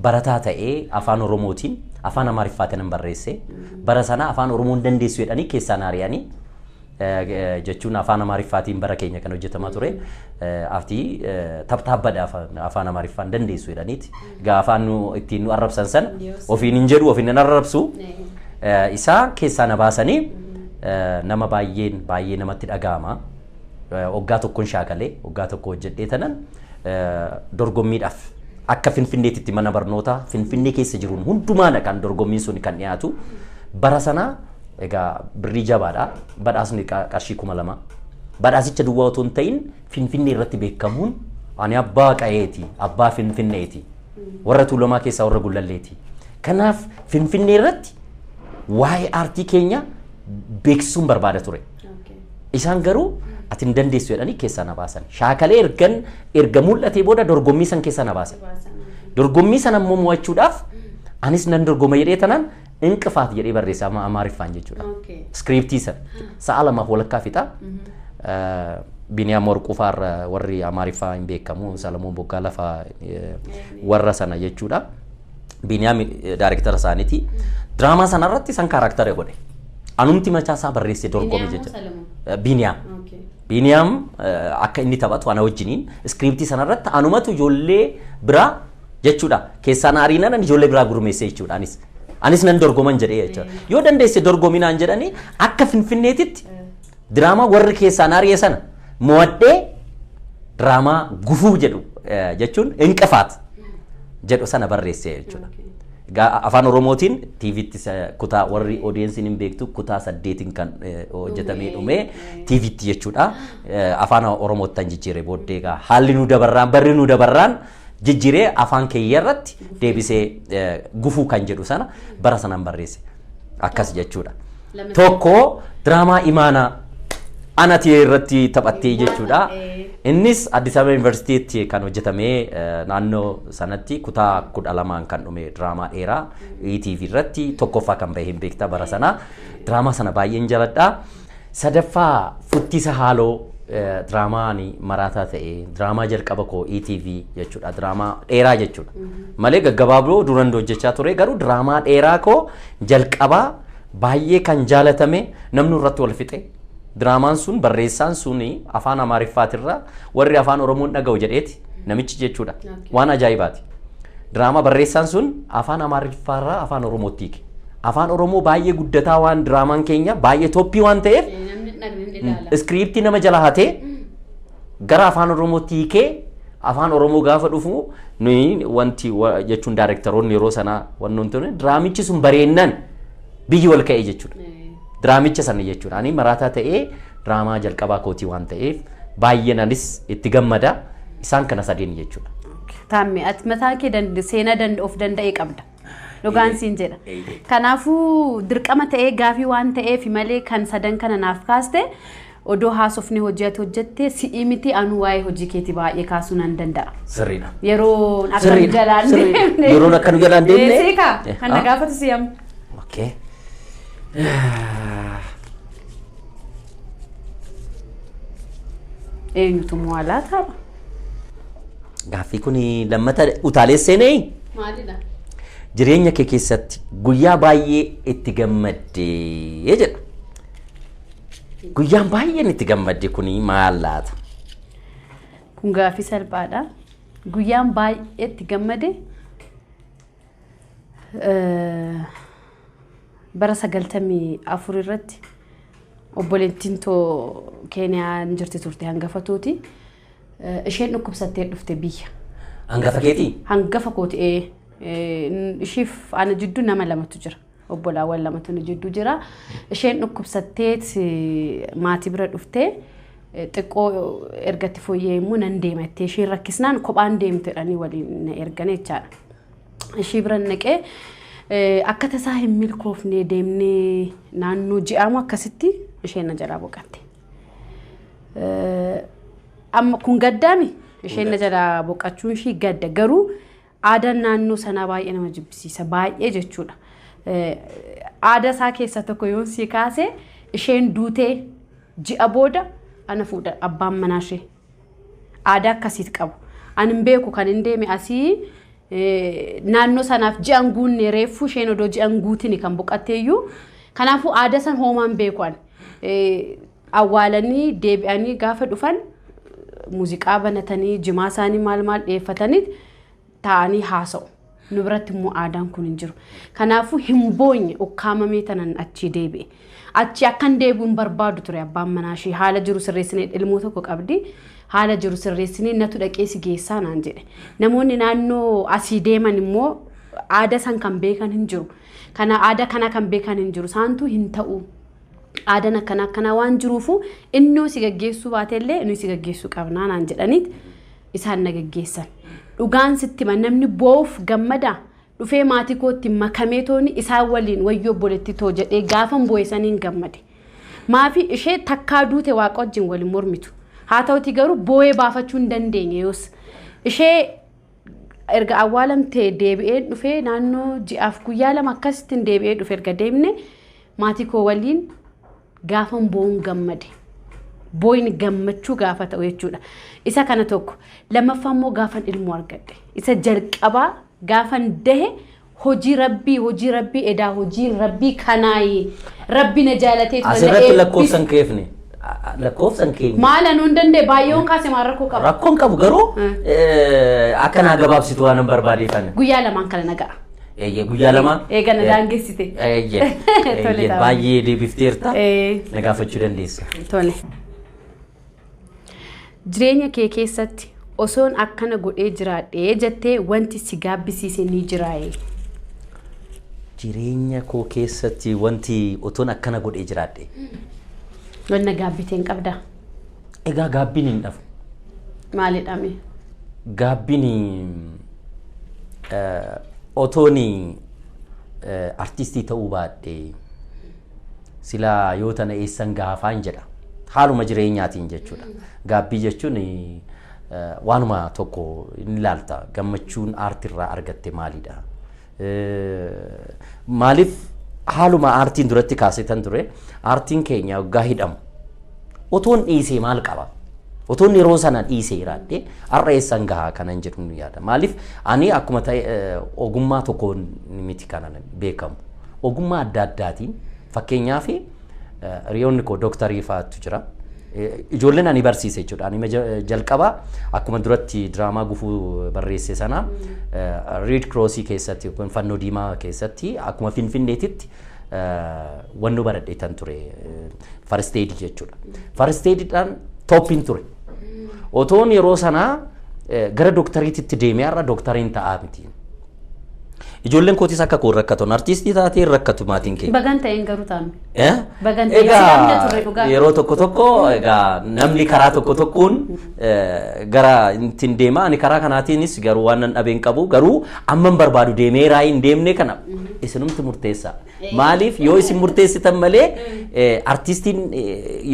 Barataa ta'ee afaan Oromootiin afaan Amaariffaatiin nan barreesse. Bara sana afaan Oromoon dandeessu jedhanii keessaan ari'anii jechuun afaan Amaariffaatiin bara keenya kan hojjetamaa ture. Aftii taphtaabbadha afaan Amaariffaan dandeessu jedhaniiti. Afaan ittiin nu arrabsan sana ofiin hin jedhu ofiin hin arrabsu. Isaa keessaa na baasanii nama baay'ee namatti dhaga'ama. Waggaa tokkoon shaakalee waggaa tokko hojjedhee tanan dorgommiidhaaf akka Finfinneetitti mana barnootaa Finfinnee keessa jiruun hundumaadha kan dorgommiin sun kan dhiyaatu. Bara sana egaa birrii jabaadha. Badhaasni qarshii 2000. Badhaasicha duwwaa otoo hin ta'in Finfinnee irratti beekamuun ani abbaa qa'eeti, abbaa Finfinneeti. Warra Tuulamaa keessaa warra Gullalleeti. Kanaaf Finfinnee irratti waa'ee aartii keenya beeksisuun barbaada ture. Isaan garuu ati hin dandeessu jedhanii keessaa na baasan. Shaakalee erga mul'atee booda dorgommii san keessaa na baasan. Dorgommii sana immoo mo'achuudhaaf anis nan dorgoma jedhee tanaan inqifaat jedhee barreessa Amaariffaan jechuudha. Skriiptii sana sa'a lamaaf walakkaa fixa. Biniyaam Warquufaarra warri Amaariffaa hin beekamu Salamoon Boggaa lafaa warra sana jechuudha. Biniyaam daayirektara isaaniiti. Diraamaa sanarratti san kaaraktara godhe. Anumti macaasaa barreessee dorgome jechuudha. Biniyaam akka inni taphatu ana wajjiniin skriiptii sanarratti anumatu ijoollee biraa jechuudha. Keessaan ariinaan ijoollee biraa gurmeessee jechuudha. Anis nan dorgoman jedhee jechuudha. Yoo dandeesse dorgominaan jedhanii akka Finfinneetitti diraamaa warri keessaan ari'e sana mo'adhee diraamaa gufuu jedhu jechuun inqifaat jedhu sana barreessee jechuudha. afaan oromootiin TVtti kutaa warri audiensiin hin beektu kutaa 8 kan hojjetamee dhume TVtti jechuudha afaan oromootti jijjiire booddee haalli nu dabarraan barri nu dabarraan jijjiiree afaan keeyya irratti deebisee gufuu kan jedhu sana bara sanaan barreesse akkas jechuudha tokko draamaa imaanaa anati irratti taphattee jechuudha innis Addis Ababa University kan hojjetamee naannoo sanatti kutaa 12 kan dhume draamaa dheeraa ETV irratti tokkoffaa kan bahee beektaa bara sana draamaa sana baay'een jaladha sadaffaa futtisa haaloo draamaan maraataa ta'e draamaa jalqaba koo ETV jechuudha draamaa dheeraa jechuudha malee gaggabaaboo duraan hojjechaa ture garuu draamaa dheeraa koo jalqabaa baay'ee kan jaalatame namni irratti wal fixe draamaan sun barreessaan sun afaan amaariffaatirra warri afaan oromoon dhaga'u jedheeti namichi jechuudha waan ajaa'ibaati draamaa barreessaan sun afaan amaariffaarraa afaan oromootti hiike afaan oromoo baay'ee guddataa waan draamaan keenya baay'ee toppii waan ta'eef iskiriiptii nama jala hatee gara afaan oromootti hiikee afaan oromoo gaafa dhufu nuyi wanti jechuun daayirektaroonni yeroo sanaa wannoon diraamichi sun bareennaan biyyi wal ka'ee jechuudha diraamicha sana jechuudha ani maraataa ta'ee diraamaa jalqabaa kootii waan ta'eef baay'eenanis itti gammada isaan kana sadeen jechuudha Tamme ati mataa kee seenaa of danda'ee qabda dhugaan siin jedha kanaafuu dirqama ta'ee gaafii waan ta'eef malee kan sadan kana naaf kaaste odoo haasofni hojjette si'ii miti anu waa'ee hojii keetii baay'ee kaasuu nan danda'a sirriidha yeroo akka jalaan deemne yeroo akka jalaan deemne seeka kana gaafatu siyam okay eenyutu muwaalaa ta'a gaaffii kun lammata utaalee seenee maalidha jireenya kee keessatti guyyaa baay'ee itti gammaddee jedha guyyaan baay'een itti gammadde kun maal laata kun gaaffii salphaadha guyyaan baay'ee itti gammade bara 94 irratti obboleettiin too Keeniyaan jirti turte hangafatuuti isheen dhukkubsattee dhufte biyya hangafa keetii hangafa kooti ishiif ana jidduu nama lamatu jira obbolaawwan lamatu jidduu jira isheen dhukkubsattee maatii bira dhufte xiqqoo ergatti fooyyee immoo nan deemattee isheen rakkisnaan kophaan deemtedhanii waliin na ergane jechaadha ishii bira naqee akka tasaa hin milkoofne deemnee naannoo ji'aamu akkasitti isheen na jalaa boqatte amma kun gaddaami isheen na jalaa boqachuun ishii gadda garuu aadaan naannoo sanaa baay'ee nama jibbisiisa baay'ee jechuudha aadaa isaa keessa tokko yoon si kaase isheen duutee ji'a booda ana fuudha abbaan manaa ishee aadaa akkasiit qabu ani hin beeku kan hin deeme asii naannoo sanaaf ji'an guunne reeffu isheen odoo ji'an guutini kan boqatteeyyuu kanaafuu aadaa san hoomaan beekuan awwaalanii deebi'anii gaafa dhufan muuziqaa banatanii jimaa isaanii maal dhiyeeffatanii taa'anii haasa'u nu biratti immoo aadaan kun hin jiru kanaafuu hin boonye ukkaamamee tanan achi deebi'e achi akkan deebi'uun barbaadu ture abbaan manaa ishee haala jiru sirreessinee ilmoo tokko qabdi haala jiru sirreessinee natu dhaqee si geessaa naan jedhe namoonni naannoo asii deeman immoo aadaa san kan beekan hin jiru kana aadaa kana kan beekan hin jiru saantu hin ta'u aadaan akkana waan jiruufu innoo si gaggeessuu baatellee inni si gaggeessuu qabnaa naan jedhaniit isaan na gaggeessan dhugaan sitti namni boof gammada dhufee maatii kootti makamee tooni isaan waliin wayyoo obboleetti too jedhee gaafan boo'isaniin gammade maafi ishee takkaa duute waaqa wajjin waliin mormitu haa ta'uti garuu boo'ee baafachuu hin dandeenye yoos ishee erga awwaalamtee deebi'ee dhufee naannoo ji'aaf guyyaa lama akkasittiin deebi'ee dhufe erga deemne maatii koo waliin gaafan boo'uun gammade booyin gammachuu gaafa ta'u jechuudha isa kana tokko lammaffaa immoo gaafan ilmoo argadhe isa jalqabaa gaafan dahe hojii rabbii edaa hojii rabbii kanaayi rabbi na jaalatee asirratti lakkoofsan keefne lakkoofsan keenya maal anuun dandee baay'oon kaase maal rakkoon qabu garuu akkanaa gabaabsitu waan barbaadeefan guyyaa lamaan kana nagaa guyyaa lama eegana daangeessite baay'ee deebifteerta na gaafachuu dandeessa tole jireenya kee keessatti osoon akkana godhee jiraadhee jettee wanti si gaabbisiise ni jiraaye jireenya koo keessatti wanti otoon akkana godhee jiraadhe. Wanna gaabbiteen qabda. Egaa gaabbiin hin dhafu. Maalidha mee? Gaabbiin otooni artistii ta'uu baadhe silaa yoo tana eessan gaafaan jedha. Haaluma jireenyaatiin jechuudha. Gaabbii jechuun waanuma tokko in ilaalta gammachuun aartiirraa argatte maalidha? Maaliif haaluma aartiin duratti kaasetan ture aartiin keenya waggaa hidhamu otoon dhiisee maal qaba? Otoon yeroo sana dhiisee jiraadhe har'a eessan gahaa kanan jedhu ni yaada. Maaliif ani akkuma ta'e ogummaa tokko miti kanan beekamu. Ogummaa adda addaatiin fakkeenyaaf riyoonni koo dooktarii fa'aatu jira. Ijoolleen ani barsiise jechuudha. Ani jalqaba akkuma duratti diraamaa gufuu barreesse sana Red Cross keessatti yookaan fannoo diimaa keessatti akkuma Finfinneetitti wannoo baradheetan ture First Aid jechuudha. First Aididhaan tooppiin ture. Otoon yeroo sana gara dooktariititti deemee har'a dooktariin ta'aa miti. Ijoolleen kootis akka koo rakkatoon artistii taatee rakkatu maatiin kee. Bagan ta'een garuu taanu. Bagan ta'een yeroo tokko tokko egaa namni karaa tokko tokkoon gara ittiin deema ani karaa kanaatiinis garuu waan nan dhabeen qabu garuu amman barbaadu deemee raayii hin deemne kana isinumti murteessa. Maaliif yoo isin murteessitan malee artistiin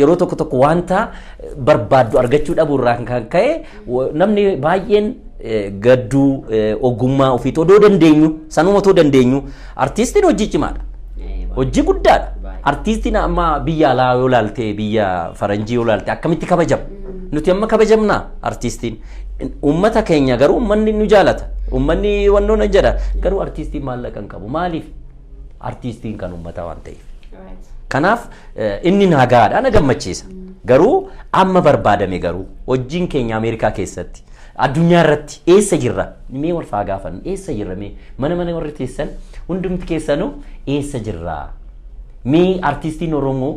yeroo tokko tokko wanta barbaadu argachuu dhabuurraan kan ka'e namni baay'een gadduu ogummaa ofii odoo dandeenyu sanuma otoo dandeenyu artistiin hojii cimaadha. Hojii guddaadha. Artistiin amma biyya alaa yoo laalte biyya faranjii yoo laalte akkamitti kabajama? Nuti amma kabajamna artistiin. Uummata keenya garuu uummanni nu jaalata. Uummanni wannoon jedha garuu artistiin maallaqa hin qabu. Maaliif? Artistiin kan uummata waan ta'eef. Kanaaf inni nagaadha na gammachiisa. Garuu amma barbaadame garuu hojiin keenya Ameerikaa keessatti addunyaa irratti eessa jirra? Mee wal faa gaafan eessa jirra? Mee mana warri teessan hundumti keessanuu eessa jirra? Mee artistiin Oromoo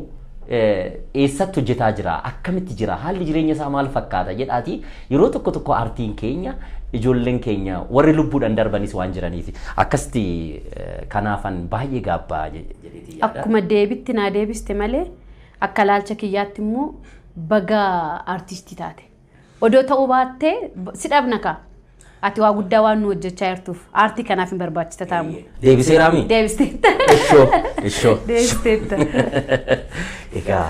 eessatti hojjetaa jira? Akkamitti jira? Haalli jireenya isaa maal fakkaata jedhaati yeroo tokko tokko aartiin keenya ijoolleen keenya warri lubbuudhaan darbanis waan jiraniif akkasti kanaafan baay'ee gaabbaa jedheeti yaada. Akkuma deebitti naa deebiste malee akka laalcha kiyyaatti immoo baga artistii taate. Odoo ta'uu baattee si dhabna ka. Ati waa guddaa waan nu hojjechaa jirtuuf aartii kanaaf hin barbaachisa taamu. Deebisee raami? Deebisteetta. Ishoo. Deebisteetta. Egaa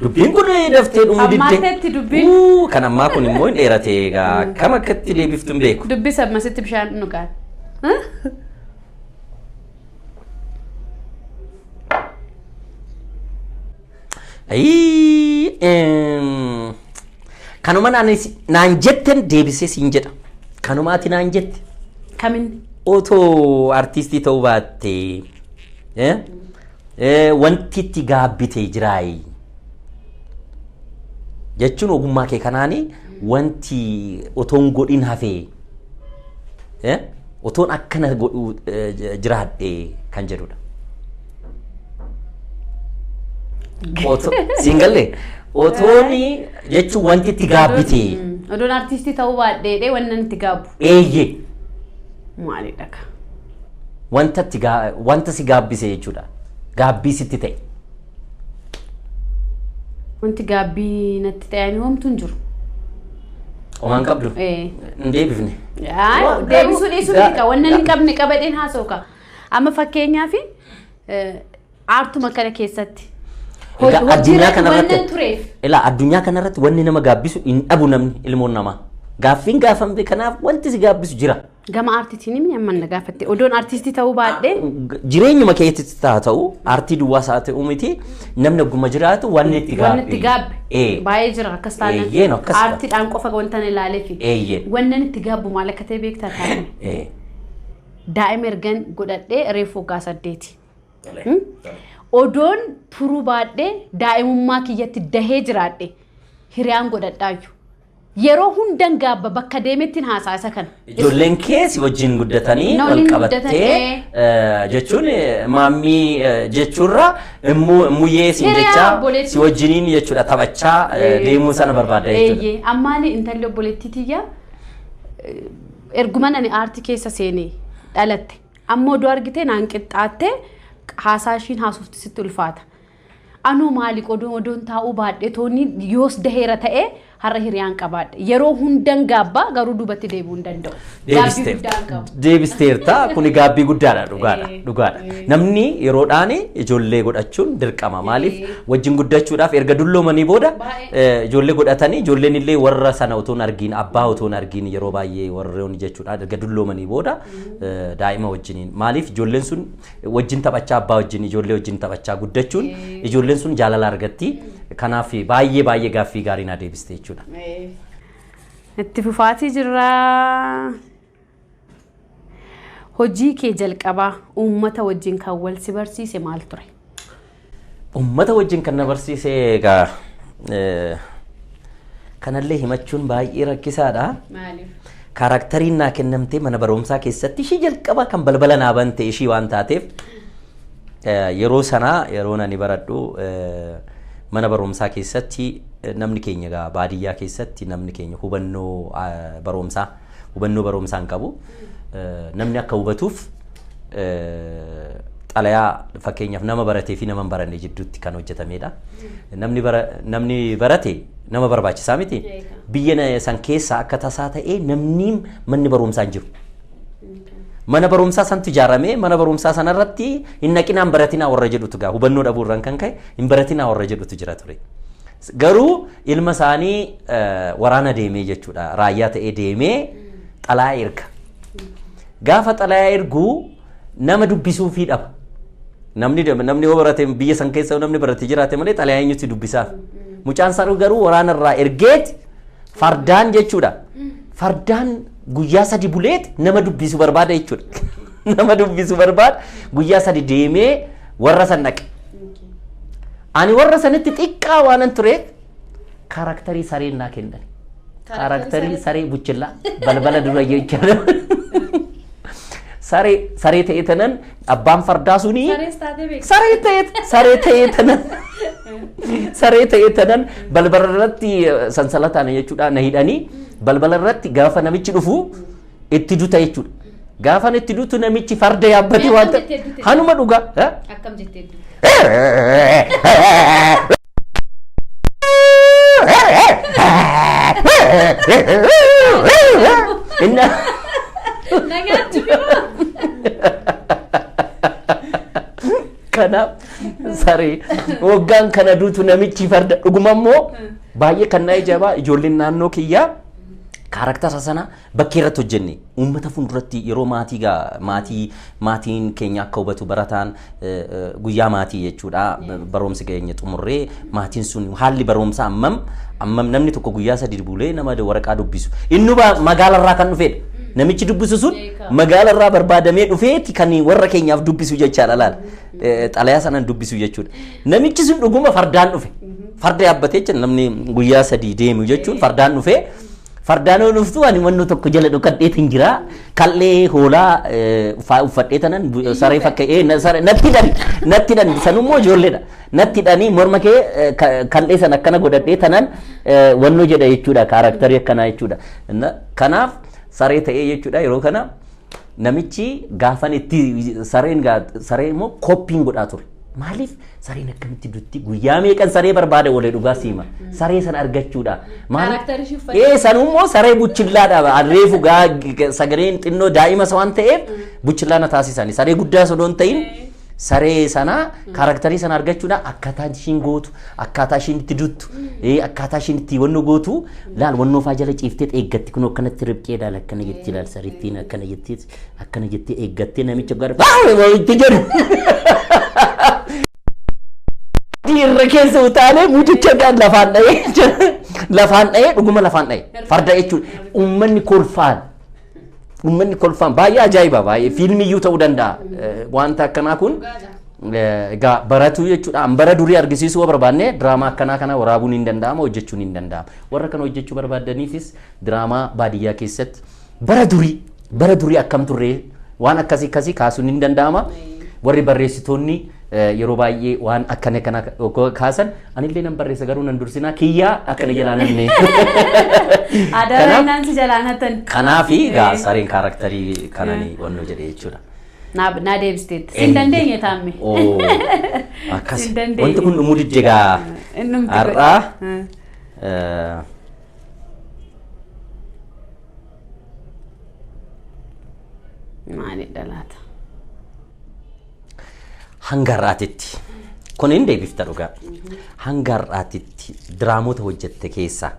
dubbiin kun daftee dhumuu didde. Ammaatti dubbiin. Kan ammaa kun immoo hin dheerate egaa akkam akkatti deebiftu hin beeku. Dubbisa ammasitti bishaan dhugaan. Kanuma naan jetten deebisee siin jedha. Kanumaati naan jette. Kaminni? Otoo artistii ta'uu baatte wanti itti gaabbitee jiraayi. Jechuun ogummaa kee kanaani wanti otoon godhin hafee otoon akkana godhu jiraadhe kan jedhudha. Siin galle otooni jechuun wanti itti gaabbitee. Odoon artistii ta'uu baadhee wannan itti gaabbu. Eeyyee. Maalidha ka? Wanta si gaabbise jechuudha. Gaabbii sitti ta'e. Wanti gaabbii natti ta'anii homtuu hin jiru. Omaan qabdu? Hin deebifne. Deebisuu dhiisuu dhiiqa. Wannan hin qabne qabadheen haasa'u ka. Amma fakkeenyaaf aartuma kana keessatti. Addunyaa kanarratti wanni nama gaabbisu hin dhabu namni ilmoon namaa. Gaaffiin gaafamte kanaaf wanti si gaabbisu jira. Gama aartiitiin himi amman na gaafatte. Odoon artistii ta'uu baadhee. Jireenyuma keessatti ta'u aartii duwwaas haa ta'u miti namni ogguma jiraatu wanni itti gaabbe. Wanni itti gaabbe. Baay'ee jira akkas taanaan. Aartiidhaan qofa wanta ilaaleefi. Wanni itti gaabbu maal akka ta'e beektaa taa'ame. Daa'ima ergan godhadhee reefu waggaa 8. Odoon turuu baadhee daa'imummaa kiyyatti dahee jiraadhe hiriyaan godhadhaayu. Yeroo hundan gaabba bakka deemettiin haasaa isa kana. Ijoolleen keessa wajjin guddatanii wal qabattee jechuun maammii jechuurra muyyee siin jechaa si wajjiniin jechuudha taphachaa deemuu sana barbaada jechuudha. Ammaali intalli obboleettii tiyya erguman ani aartii keessa seenee dhalatte ammoo duu argitee naan qixxaattee haasaashiin haasofti sitti ulfaata. Anuu maali odoon taa'uu baadhee toonni yoos daheera ta'ee har'a hiriyaan qabaadha. Yeroo hundan gaabbaa garuu duubatti deebi'uu hin danda'u. Deebisteerta kuni gaabbii guddaadha dhugaadha. Namni yeroodhaan ijoollee godhachuun dirqama. Maaliif wajjin guddachuudhaaf erga dulloomanii booda ijoollee godhatanii ijoolleen illee warra sana utuun argiin abbaa utuun argiin yeroo baay'ee warroonni jechuudha erga dulloomanii booda daa'ima wajjiniin maaliif ijoolleen sun wajjin taphachaa abbaa wajjin ijoollee wajjin taphachaa guddachuun ijoolleen sun jaalala argatti. Kanaaf baay'ee gaaffii gaarii na deebiste jechuudha. Itti fufaatii jirra. Hojii kee jalqabaa uummata wajjin kan wal si barsiise maal ture? Uummata wajjin kan na barsiise egaa kanallee himachuun baay'ee rakkisaadha. Maaliif? Kaarakteriin naa kennamtee mana barumsaa keessatti ishii jalqabaa kan balbala naa bante ishii waan taateef yeroo sanaa yeroo nani baradhu mana barumsaa keessatti namni keenya egaa baadiyyaa keessatti namni keenya hubannoo barumsaa hin qabu. Namni akka hubatuuf xalayaa fakkeenyaaf nama baratee fi nama hin baranne jidduutti kan hojjetamedha. Namni barate nama barbaachisaa miti. Biyya san keessa akka tasaa ta'ee namni manni barumsaa hin jiru. Mana barumsaa santu ijaarame mana barumsaa sanarratti hin naqinaan baratinaa warra jedhutu gaa hubannoo dhabuurraan kan ka'e hin baratinaa warra jedhutu jira ture. Garuu ilma isaanii waraana deemee jechuudha raayyaa ta'ee deemee xalaa erga. Gaafa xalaa erguu nama dubbisuu fi dhaba. Namni yoo barate biyya san keessa namni barate jiraate malee xalaa eenyutti dubbisaaf. Mucaan isaa garuu waraana irraa ergeet fardaan jechuudha. Fardaan guyyaa sadi buleet nama dubbisu barbaada jechuudha. Nama dubbisu barbaada guyyaa sadi deemee warra san dhaqe. Ani warra sanitti xiqqaa waanan ture karakterii saree naa kennan. Karakterii saree buchilla balbala dura jechuudha. Saree ta'e tanan abbaan fardaa suni saree ta'e tanan balbala irratti sansalataan jechuudha na hidhanii balbala irratti gaafa namichi dhufu itti duta jechuudha. Gaafa itti dutu namichi farda yaabbatee waan ta'e hanuma dhugaa. Akkam jettee kanaaf saree waggaan kana duutu namichi farda dhugumammoo baay'ee kan naa ijabaa ijoolleen naannoo kiyyaa karaktera sana bakkee irratti hojjenne uummata fuulduratti yeroo maatiin keenya akka hubatu barataan guyyaa maatii jechuudha barumsi keenya xumurree maatiin sun haalli barumsaa ammam namni tokko guyyaa sadi bulee nama waraqaa dubbisu inni magaala irraa kan dhufedha. Namichi dubbisu sun magaala irraa barbaadamee dhufeeti kan warra keenyaaf dubbisu jechaadha laal xalayaa sanan dubbisu jechuudha. Namichi sun dhuguma fardaan dhufe farda yaabbatee jechuudha namni guyyaa sadii deemu jechuun fardaan dhufee fardaan dhuftu ani wanno tokko jala dhokadhee tin jira kallee hoolaa uffadhee tanan saree fakkee natti dhani sanummoo ijoolleedha natti dhani morma kee kallee san akkana godhadhee tanan wanno jedha jechuudha karakterii akkanaa jechuudha. Kanaaf saree ta'ee jechuudha yeroo kana namichi gaafan itti saree immoo koppiin godhaa ture. Maaliif sareen akkamitti dutti guyyaa meeqan saree barbaada walee dhugaa siima saree sana argachuudha. Sanummoo saree buchillaadha reefu sagaleen xinnoo daa'ima waan ta'eef buchillaa na taasisani saree guddaa sodoon ta'in saree sana karakterii sana argachuudha akkaataa ishiin gootu akkaataa ishiin itti duttu akkaataa ishiin itti wanno gootu laal wannoo faa jala ciiftee eeggatti kun akkanatti riphqee daal akkana jetti laal sarittiin akkana jettee eeggattee namicha gara itti jedhu. Irra keessa utaalee mucicha lafaan dha'ee dhuguma lafaan dha'ee farda jechuudha uummanni kolfaan baay'ee ajaa'iba baay'ee fiilmiyyuu ta'uu danda'a wanta akkanaa kun egaa baratu jechuudha ambara durii argisiisuu barbaanne diraamaa akkanaa kana waraabuun hin danda'ama hojjechuun hin danda'ama warra kana hojjechuu barbaadaniifis diraamaa baadiyyaa keessatti bara durii akkam turree waan akkasii kaasuun hin danda'ama warri barreessitoonni yeroo baay'ee waan akkana kana kaasan anillee nan barreessa garuu nan dursinaa kiyyaa akkana jalaananne aadaa naansi jalaanatan kanaafi sareen karakterii kananii wanno jedhe jechuudha. Na deebisteetti. Sin dandeenye taamme. Akkas. Wanti kun dhumuu diddeegaa. Har'aa. Maalidha laata? Hanga har'aatitti. Kun hin deebifta dhugaa. Hanga har'aatitti diraamoota hojjette keessaa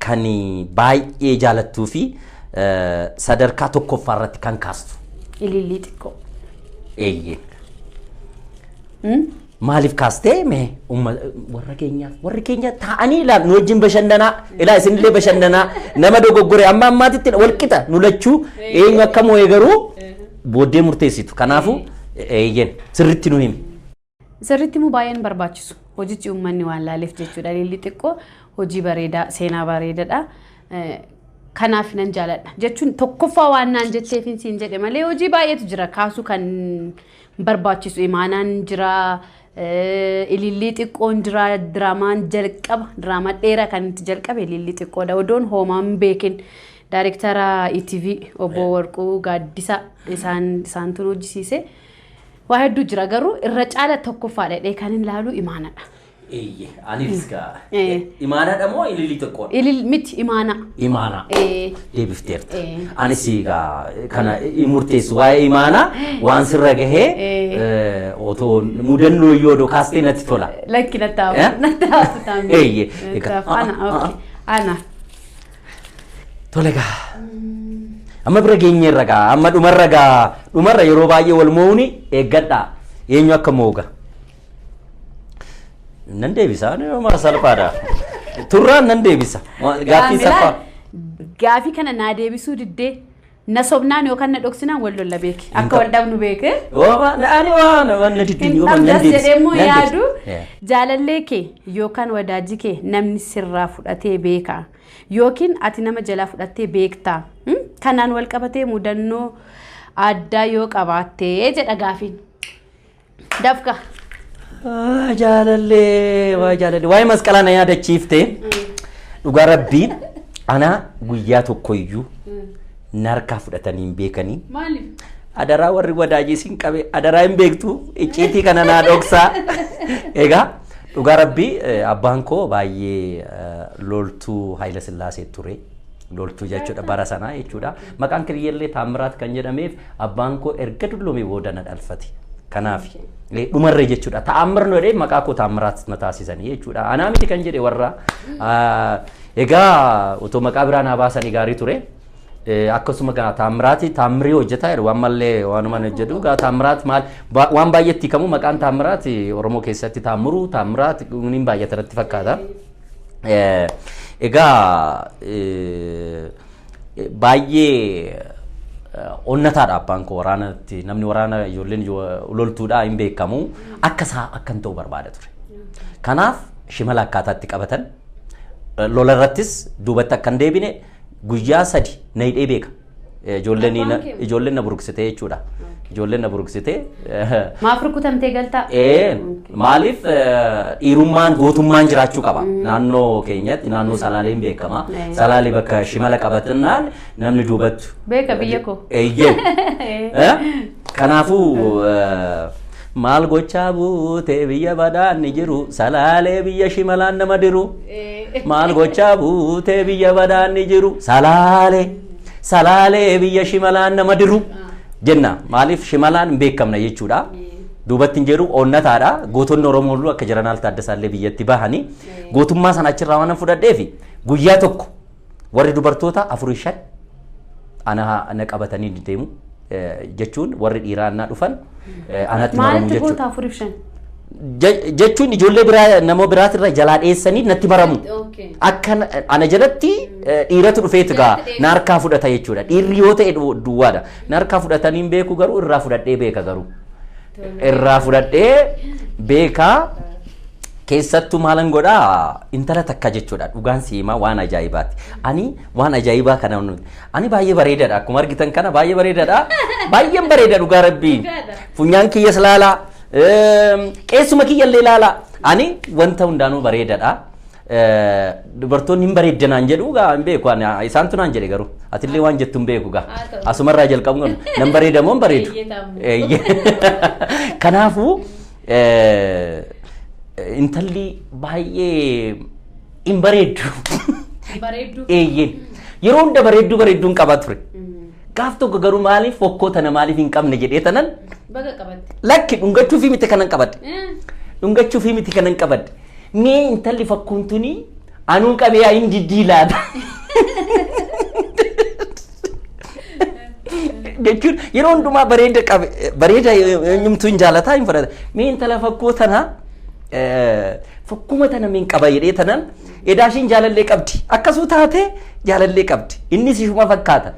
kan baay'ee jaalattuu fi sadarkaa tokkoffaa irratti kan kaastu. Ilillii xiqqoo. Eeyyee. Maaliif kaastee mee warra keenya taa'anii ilaa nu wajjin bashannanaa ilaa isinillee bashannanaa nama dogoggore amma ammaatitti wal qixa nu lachuu eenyu akka moo'ee garuu booddee murteessitu. Kanaafuu eeyyeen sirriitti nu himi. Sirriitti immoo baay'een barbaachisu. Hojichi uummanni waan laaleef jechuudha. Ilillii xiqqoo hojii bareedaa seenaa bareedaadha. Kanaaf nan jaaladha. Jechuun tokkoffaa waan naan jetteef siin jedhe malee hojii baay'eetu jira. Kaasuu kan barbaachisu imaanaan jira. Ilillii xiqqoon jira. Diraamaan jalqaba. Diraamaa dheeraa kan itti jalqabe ilillii xiqqoodha. Odoon hoomaan beekin daayirektara ETV obbo Warquu Gaaddisa isaantu hojjisiise. Waa hedduu jira garuu irra caala tokkoffaadha dhee kan hin laalu imaanadha. Eeyyee anis gaa imaanaadha moo ilillii xiqqoodha? Miti imaana. Imaana. Deebifteerta. Anis gaa kana murteessu waa'ee imaana waan sirra gahee otoo mudannoo yoo kaastee natti tola. Lakki nattaafu taa'amee. Eeyyee. Ana. Tole gaa. Amma bira geenyeerra gaa amma dhumarra yeroo baay'ee wal mo'uuni eeggadhaa eenyu akka mooga. Nan deebisa nama salphaadha. Turraan nan deebisa. Gaaffii salphaa. Gaaffii kana naa deebisuu diddee na sobnaan yookaan na dhoksinaan wal lolla beeki. Akka wal dhabnu beeke. Ani waan na diddiin yoo nan deebisa. Jedheemmoo yaadu jaalallee kee yookaan wadaajii kee namni sirraa fudhatee beeka. Yookiin ati nama jalaa fudhattee beektaa. Kanaan wal qabatee mudannoo addaa yoo qabaattee jedha gaaffiin. Dafqa. Jaalallee waa'ee masqalaa na yaadachiifte dhugaa rabbiin ana guyyaa tokkoyyuu narkaa fudhatanii hin beekanii. Maaliif? Adaraa warri wadaajii siin qabe adaraa hin beektu icciitii kana naa dhoksaa. Egaa dhugaa rabbii abbaan koo baay'ee loltuu Haayila Sillaasee ture. Loltuu jechuudha bara sanaa jechuudha. Maqaan kiriyyallee Taamiraat kan jedhameef abbaan koo erga dulloomee booda na dhalfate. Kanaaf dhumarree jechuudha. Ta'ammirni jedhee maqaa koo Taamiraat na taasisanii jechuudha. Anaa miti kan jedhe warra egaa otoo maqaa biraa naa baasanii gaarii ture. Akkasuma kana Taamirii hojjetaa jedhu waan mallee waanuma hojjetu gaa Taamiraat maal waan baay'eetti kamu maqaan Taamiraat Oromoo keessatti Taamiraat niin baay'ata irratti fakkaata. Egaa baay'ee onnataadha abbaan koo waraanatti namni waraana ijoolleen loltuudhaa hin beekamu akkan ta'u barbaada ture. Kanaaf shimala akkaataatti qabatan lola irrattis duubatti akkan deebine guyyaa 3 na hidhee beeka. Ijoolleen na buruksite jechuudha. Ijoolleen na buruksite. Maaf rukutamtee galtaa? Maaliif dhiirummaan gootummaan jiraachuu qaba. Naannoo keenyatti naannoo Salaaleen beekama. Salaalee bakka shimala qabatannaan namni duubatti. Beeka biyya koo. Kanaafuu maal gochaa buutee biyya badaan ni jiru Salaalee biyya shimalaan nama diru. Maal gochaa buutee biyya badaan ni jiru Salaalee biyya shimalaan nama diru jenna. Maaliif shimalaan beekamna jechuudha. Duubatti hin jiru onnataadha. Gootonni Oromoo akka Jeneraal Taaddasaallee biyyatti bahanii gootummaa sana achirraa waan fudhadheef guyyaa tokko warri dubartoota 4-5 ana qabatanii deemu jechuun warri dhiiraa annaa dhufan anatti maramu jechuudha. Maaliif goota 4-5? Jechuun ijoollee biraa nama biraatirra jalaa dheessanii natti maramu. Akka ana jalatti dhiiratu dhufeeti gaa narkaa fudhata jechuudha. Dhiirri yoo ta'e duwwaadha. Narkaa fudhatanii beeku garuu irraa fudhadhee beeka garuu. Irraa fudhadhee beeka keessattuu maalan godhaa intala takka jechuudha. Dhugaan siimaa waan ajaa'ibaati. Ani waan ajaa'ibaa kana ani baay'ee bareedaadha. Akkuma argitan kana baay'ee bareedaadha. Baay'een bareeda dhugaa rabbiin. Funyaan kiyyas laalaa. Qeessuma kiyyallee ilaala. Ani wanta hundaanuu bareedaadha. dubartoonni hin bareeddanaan jedhu gaa hin beeku isaantu naan jedhe garuu atillee waan jettu hin beeku gaa asumarraa jalqabu nan bareeda moo hin bareedu kanaafuu intalli baay'ee hin bareeddu eeyyeen yeroo hunda bareedduun qaba ture gaaf tokko garuu maaliif fokkoo tana maaliif hin qabne jedhee tanan baga qabatte lakki dhungachuu fi miti kanan qabadde mee intalli fakkuun tuni anuu qabee hin diddiilaadha jechuun yeroo hundumaa bareeda eenyumtuu hin jaalataa hin fudhata mee intala fakkoo tana fakkuma tana min qaba jedhee tanan edaashiin jaalallee qabdi akkasuu taate jaalallee qabdi innis ishuma fakkaata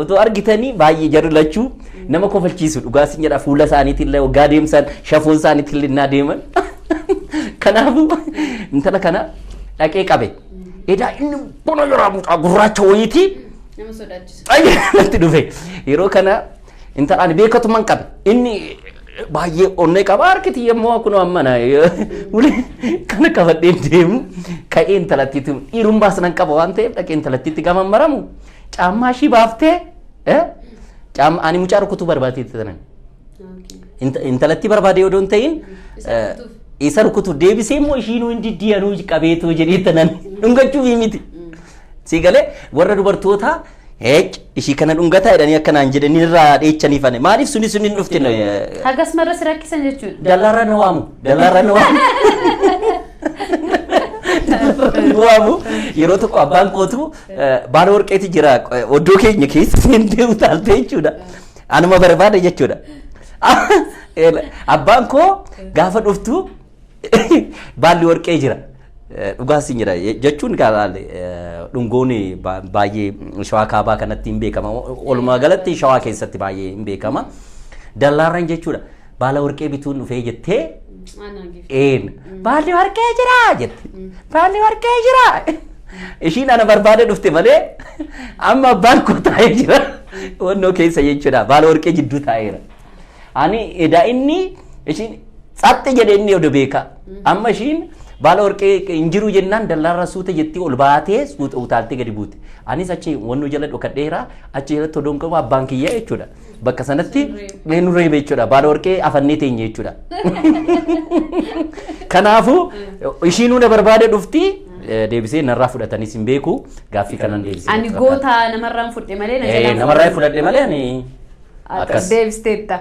otoo argitanii baay'ee jarri lachuu nama kofalchiisu dhugaasin jedha fuula isaaniitiin illee waggaa deemsan shafoon isaaniitiin illee naa deeman kanaafuu intala kana dhaqee qabe edaa inni bona yeroo gurraacha wayitii nama sodaachisa natti dhufe yeroo kana intalaan beekatuman qabe inni baay'ee onnee qaba harkiti yemmuu kunoo ammana kana qabadhee deemu ka'ee intalattiitti dhiirumbaas nan qaba waan ta'eef dhaqee intalattiitti gama maramu caammaa ishii baaftee caammaa ani mucaa rukutuu barbaadeetti tanan intalatti barbaadee odoo hin ta'in isa rukutuu deebisee immoo ishiinuu hin diddiyanuu qabeetoo jedhee tanan dhungachuu miti si galee warra dubartootaa ishii kana dhungataa jedhanii akkanaan jedhanii irraa dheechaniifane maaliif suni hin dhuftin hagas marra si rakkisan jechuudha dallaarra na waamu yeroo tokko abbaan kootu baala warqeeti jira oddoo keenya keessa seentee utaalte jechuudha anuma barbaada jechuudha abbaan koo gaafa dhuftu baalli warqee jira dhugaas jira jechuun dhungoon baay'ee shawaa kaabaa kanatti hin beekama walumaa galatti shawaa keessatti baay'ee hin beekama dallaarran jechuudha baala warqee bituun dhufee jettee baalli warqee jira jette baalli warqee jira ishiin ana barbaade dhufte malee amma abbaan koo taa'ee jira wannoo keessa jechuudha baala warqee jidduu taa'eera ani edaa inni ishiin tsaxxe jedhee inni odoo beeka amma ishiin baala warqee hin jiru jennaan dallaarra suute jettee ol baatee suuta utaaltee gadi buute anis achi wannoo jala dhokadheera achi jalatti odoon qabu abbaan kiyyaa jechuudha bakka sanatti nu reebe jechuudha baala warqee afannee teenye jechuudha kanaafuu ishiinuu na barbaade dhufti deebisee narraa fudhatanis hin beeku gaaffii kanan deebisee ani goota namarraan fudhe malee na jalaan namarraa fudhadhe malee ani akkas deebisteetta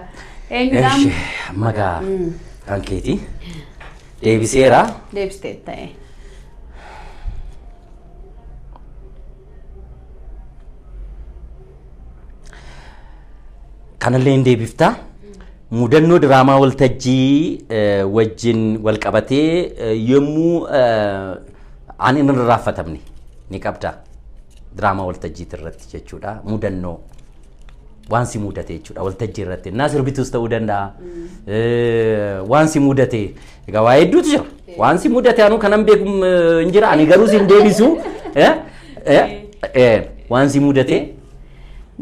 eenyudhaan magaa kan keeti deebiseera deebisteetta kanallee hin deebiftaa mudannoo diraamaa waltajjii wajjin wal qabatee yommuu ani hin raaffatamne ni qabda diraamaa waltajjii irratti jechuudha mudannoo waan si mudate jechuudha waltajjii irratti naa sirbituus ta'uu danda'a waan si mudate egaa waa hedduutu jira waan si mudate anu kanan beeku hin jira ani garuu sin deebisu waan si mudate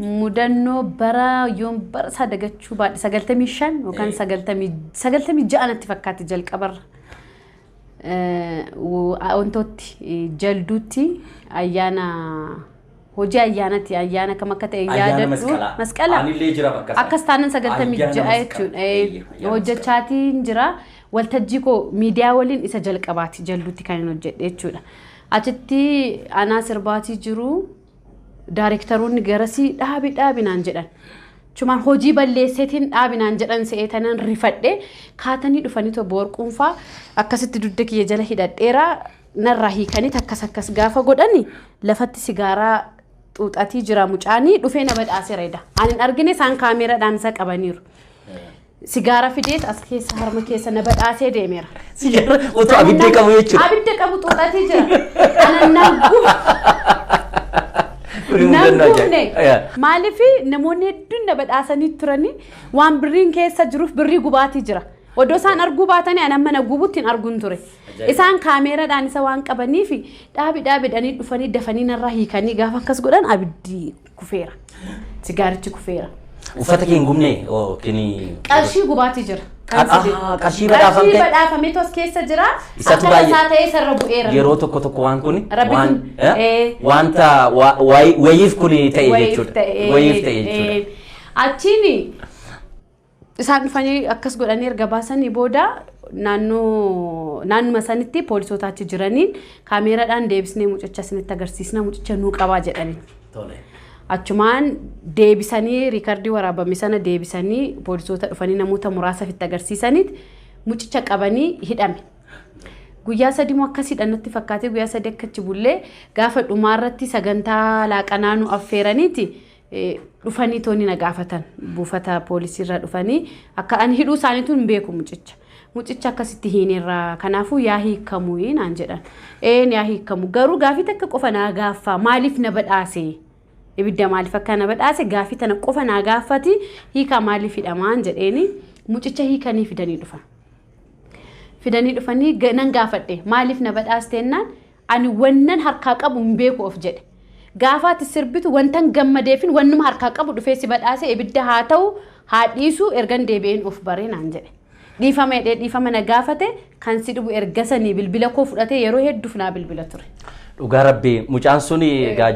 mudannoo bara yoom bara isaa dagachuu baadhe 95 yookaan 96 natti fakkaatti jalqabarra wantooti jalduutti ayyaana hojii ayyaanatti ayyaana kam akka ta'e yaadadhu masqala akkas taanan 96 jechuudha hojjechaatiin jira waltajjii koo miidiyaa waliin isa jalqabaati jalduutti kan hin hojjedhe jechuudha achitti anaa sirbaatii jiru Directoronni garasii dhaabinaan jedhan. Cumaan hojii balleesseetiin dhaabinaan jedhan se'eetanan rifadhe kaatanii dhufanii to boorquunfaa akkasitti dudda kiyya jala hidhadheera narraa hiikanii akkas gaafa godhani lafatti sigaaraa xuuxatii jira mucaanii dhufee na badhaase reeda. Ani argine isaan kaameeraadhaan isa qabaniiru. Sigaara fideet as keessa harma keessa na badhaasee deemeera. Sigaara otoo abidda qabu jechuudha. Abidda qabu xuuxatii jira. Ana nagu maaliif namoonni hedduun na badhaasanii turanii waan birriin keessa jiruuf birrii gubaatii jira. Odoo isaan arguu baatanii ani amma na gubuutti hin arguun ture. Isaan kaameeraadhaan isa waan qabaniif dhaabidhanii dhufanii dafanii narraa hiikanii gaafa akkas godhan abiddi kufeera. Sigaarichi kufeera. Uffata kee hin gubne yookiin qarshii gubaati jira. qarshii badhaafamte. Qarshii badhaafamee tos keessa jira. Isatu Akka isaa ta'ee sarara bu'eera. yeroo tokko waan kun Rabbi kun, wanta wayiif kun ta'e jechuudha. Wayiif ta'e jechuudha. Achiin isaan dhufanii akkas godhanii erga baasanii booda naannuma sanitti poolisoota achi jiraniin kaameeraadhaan deebisnee mucicha isinitti agarsiisna mucicha nuu qabaa jedhanii. Achumaan deebisanii riikardii waraabame sana deebisanii poolisoota dhufanii namoota muraasa fitti agarsiisaniit mucicha qabanii hidhame. Guyyaa sadii moo akkas hidhannatti fakkaatee guyyaa sadii akkachi bullee gaafa dhumaarratti sagantaa laaqanaa nu affeeraniiti dhufanii tooni na gaafatan buufata poolisiirra dhufanii akka ani hidhuu isaaniitu hin beeku mucicha. Mucicha akkasitti hiinirraa kanaafuu yaa hiikamu naan jedhan. Yaa hiikamu garuu gaafii takka qofa naa gaaffaa maaliif na badhaase? Ibidda maaliif akka na badhaase gaafii tana qofa naa gaafati hiika maaliif hidhamaan jedheeni mucicha hiikanii fidanii dhufan. Fidanii dhufanii nan gaafadhe maaliif na badhaastennaan ani wannan harkaa qabu hin beeku of jedhe. Gaafaati sirbitu wantan gammadeefin wannuma harkaa qabu dhufee si badhaase ibidda haa ta'u haa dhiisu ergan deebi'een of baree naan jedhe. Dhiifama na gaafate kan si dhubu ergasanii bilbila koo fudhatee yeroo hedduuf naa bilbila ture. Dhugaa rabbi mucaan sun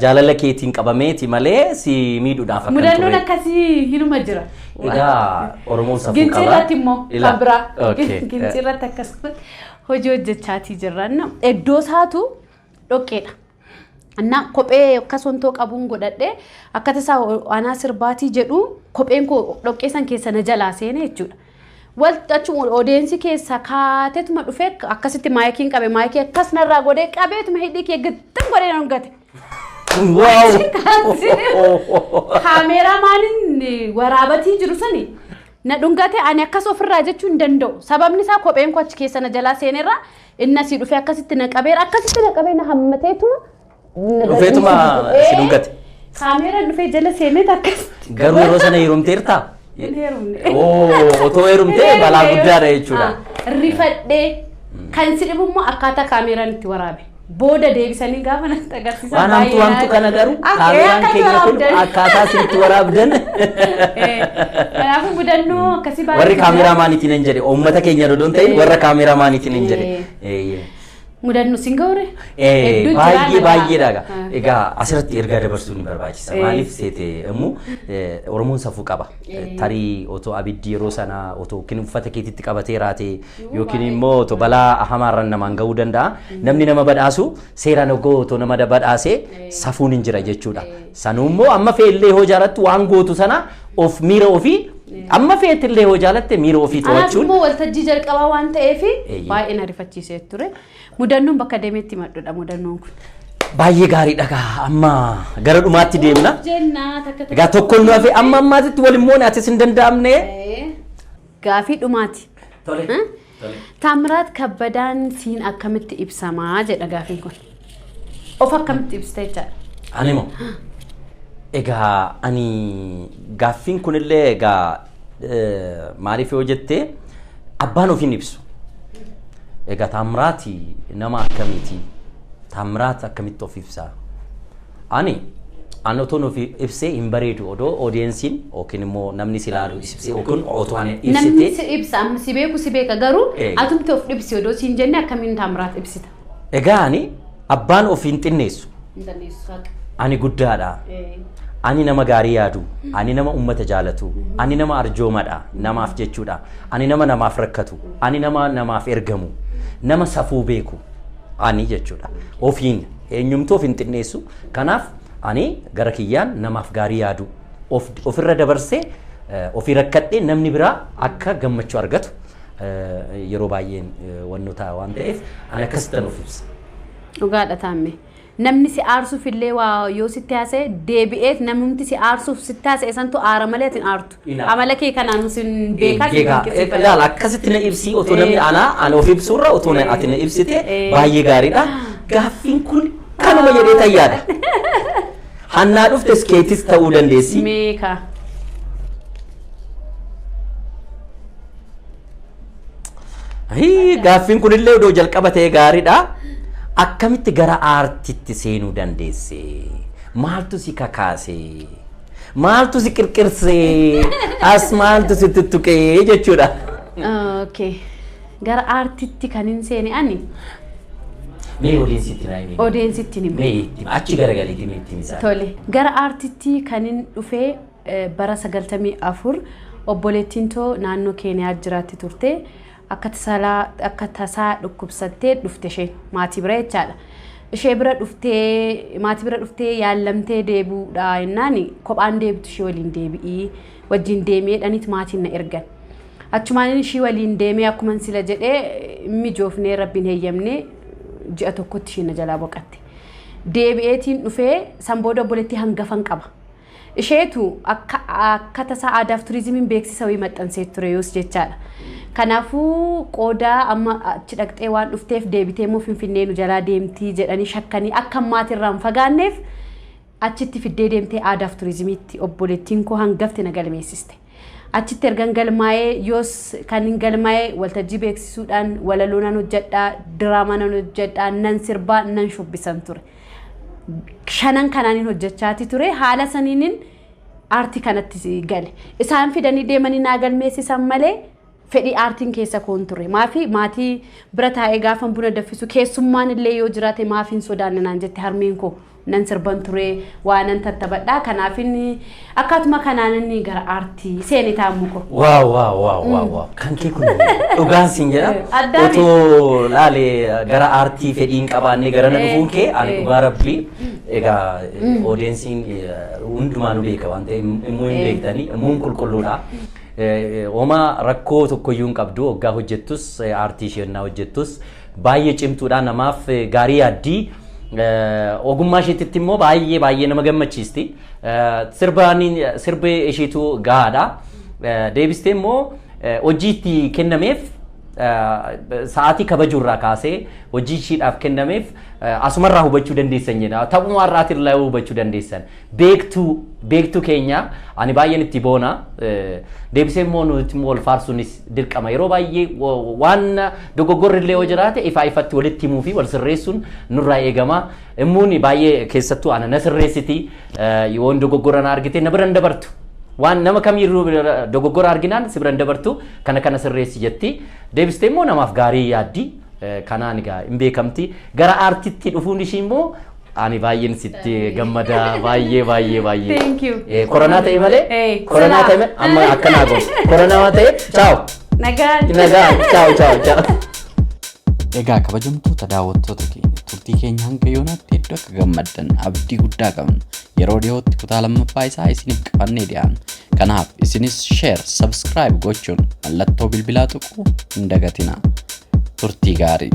jaalala keetiin qabameeti malee si miidhuudhaaf akka ture. Mudannoon akkasii hinuma jira. Egaa Oromoon safuu qaba. Gincirratti immoo kan biraa. Gincirratti akkasumas hojii hojjechaatii jirran iddoo isaatu dhoqqeedha. Anna kophee akkas wantoo qabuun godhadhe akka tasaa aanaa sirbaatii jedhu kopheen koo dhoqqee san keessa na jalaa seene jechuudha. Waltachuma odeensi keessa kaateetuma dhufee akkasitti maayikiin qabe maayikii akkas narraa godhee qabeetuma hidhii kee gittin godhee nan gate. Kaameeraa maaliin waraabatii jiru sani na dhungate ani akkas ofirraa jechuu hin danda'u. Sababni isaa kopheen koo achi keessa na jalaa seenerraa inni asii dhufee akkasitti na qabee na hammateetuma. Dhufeetuma si dhungate. Kaameeraan dhufee jala seenet akkasitti. Garuu yeroo sana heerumteertaa? Otoo heerumtee balaa guddaadha jechuudha. Rifadhee kan si dhibu immoo akkaataa kaameeraan itti waraabe. Booda deebisanii gaafa natti agarsiisan. Waan hamtu kana garuu kaameraan keenya kun akkaataa itti waraabdan. Kanaafuu mudannoo akkasii baay'ee. Warri kaameraa maaniitiin hin jedhe uummata keenya dodoon ta'in warra kaameraa maaniitiin hin jedhe. Mudannoo singaure. Baay'eedha. Egaa asirratti ergaa dabarsuu ni barbaachisa. Maaliif seete immoo Oromoon safuu qaba. Tarii otoo abiddi yeroo sana otoo uffata keetitti qabatee raate yookiin immoo otoo balaa hamaarran namaan gahuu danda'a. Namni nama badhaasu seeraan ogoo otoo nama badhaasee safuun hin jira jechuudha. Sanuu immoo amma fe'illee hoo jaalattu waan gootu sana of miira ofii amma feetillee hoo jaalatte miira ofii to'achuun. Anaa waltajjii jalqabaa waan ta'eef baay'ee na rifachiisee ture. Mudannoon bakka deemeetti madduudha mudannoon kun. Baay'ee gaariidha amma gara dhumaatti deemna. Egaa tokkoon nu hafe amma ammaatitti walimmoo naatis hin danda'amne. Gaafii dhumaati. Taamiraat Kabbadaan siin akkamitti ibsamaa jedha gaafiin kun. Of akkamitti ibsite jechaadha. Ani moo egaa ani gaaffiin kunillee egaa maaliif yoo jettee abbaan ofiin ibsu. Egaa Taamiraati nama akkamiiti? Taamiraat akkamitti of ibsaa? Ani otoon of ibsee hin bareedu odoo oodiyensiin yookiin immoo namni si ilaalu ibsee yookiin otoo ani ibsite. Namni si ibsa amma si beeku si beeka garuu atumti of ibsi odoo siin jenne akkamiin Taamiraat ibsita? Egaa ani abbaan of hin xinneessu. Ani guddaadha. Ani nama gaarii yaadu, ani nama ummata jaalatu, ani nama arjoomadha, namaaf jechuudha. Ani nama namaaf rakkatu, ani nama namaaf ergamu, nama safuu beeku, ani jechuudha. Ofiin eenyumtuu of hin xinneessu. Kanaaf ani gara kiyyaan namaaf gaarii yaadu, ofirra dabarsee ofii rakkadhee namni biraa akka gammachuu argatu yeroo baay'een wannoota waan ta'eef ani akkasittan of ibsa. Dhugaadha taamme. Namni si aarsuuf illee waa yoo sitti haasa'e deebi'eet namni si aarsuuf sitti haasa'e santu aara malee atin aartu. Amala kee kanaan sin beekaa ilaala akkasitti na ibsii otoo namni ana of ibsurra otoo ati na ibsite baay'ee gaariidha. Gaaffiin kun kanuma jedhee tayyaadha. Hannaa dhufte iskeetis ta'uu dandeessi. Meeqa. Gaaffiin kunillee odoo jalqaba ta'e gaariidha. Akkamitti gara aartiitti seenuu dandeesse? Maaltu si kakaase? maaltu si qirqirsee as maaltu si tuttuqee jechuudha. Okay. Gara aartiitti kan hin seene ani. Mee odeessitti naa himi. Odeessitti ni Mee achi garagaliitti mee itti misaa. Tole. Gara aartiitti kan hin dhufee bara 94 obboleettiin too naannoo Keeniyaa jiraatti turte. Akka tasaa dhukkubsattee dhufte ishee maatii bira jechaadha. Ishee bira dhuftee maatii bira dhuftee yaallamtee deebuudha jennaan kophaan deebitu ishee waliin deebi'ii wajjin deemee dhaniit maatiin na ergan. Achumaan ishee waliin deemee akkuma sila jedhee mijoofnee rabbiin heeyyamnee ji'a tokkotti ishee na jalaa boqatte. Deebi'eetiin dhufee sanbooda obboleettii hangafan qaba. Isheetu akka tasaa aadaa fi turizimiin beeksisa wayii maxxansee ture yoos jechaadha. Kanaafuu qoodaa amma achi dhaqxee waan dhufteef deebitee immoo Finfinnee nu jalaa deemtii jedhanii shakkanii akka maatirraan fagaanneef achitti fiddee deemtee aadaa fi turizimiitti obboleettiin koo hangafte na galmeessiste. Achitti ergan galmaa'ee yoos kan hin galmaa'ee waltajjii beeksisuudhaan walaloo nan hojjedhaa, diraamaa nan hojjedhaa, nan sirbaa, nan shubbisan ture. Shanan kanaanin hojjechaati ture haala saniinin aartii kanatti gale. Isaan fidanii deemanii naa galmeessisan malee fedhii aartiin keessa koon ture. Maatii bira taa'ee gaafan buna daffisu keessummaan illee yoo jiraate maafiin sodaanne naan jette harmeen koo nan sirban ture waanan tattabadhaa kanaafin akkaatuma kanaan inni gara aartii seeni taa'amu ko. Waaw. Kan kee kun dhugaan siin jedha. Otoo laalee gara aartii fedhiin qabaannee gara na dhufuun kee ani dhugaa rabbii egaa odeessiin hundumaa nu beeka waan ta'eef immoo hin beektanii immoo qulqulluudha. Oma rakkoo tokkoyyuu hin qabdu waggaa hojjettus aartii isheenaa hojjettus baay'ee cimtuudha namaaf gaarii yaaddii ogummaa isheetitti immoo baay'ee nama gammachiisti sirbi isheetu gahaadha deebistee immoo hojiitti kennameef sa'aatii kabajuurraa kaasee hojii isheedhaaf kennameef asumarraa hubachuu dandeessan jedha ta'uma irraatirraa hubachuu dandeessan beektuu keenya ani baay'een itti boona deebisee immoo nuti immoo wal faarsuunis dirqama yeroo baay'ee waan dogoggorri illee yoo jiraate ifatti walitti himuu fi wal sirreessuun nurraa eegama immuun baay'ee keessattuu ana na sirreessiti yoo dogoggora na argite na biran dabartu waan nama kamiiruu dogoggora arginaan si biran dabartu kana sirreessi jetti deebistee immoo namaaf gaarii yaaddi kanaan egaa hin beekamti gara aartiitti dhufuun ishii immoo ani baay'een sitti gammada baay'ee. Thank you. Koronaa ta'e malee koronaa ta'e amma akkanaa goon koronaa ta'e ciao. Nagaan ciao. Egaa kabajamtoota daawwattoota keenya turtii keenya hanga yoonaatti hedduu akka gammaddan abdii guddaa qabna. Yeroo dhiyootti kutaa lammaffaa isaa isiniif qabannee dhiyaanna. Kanaaf isinis share, subscribe gochuun mallattoo bilbilaa tuquu hin dagatinaa. Turtii gaarii.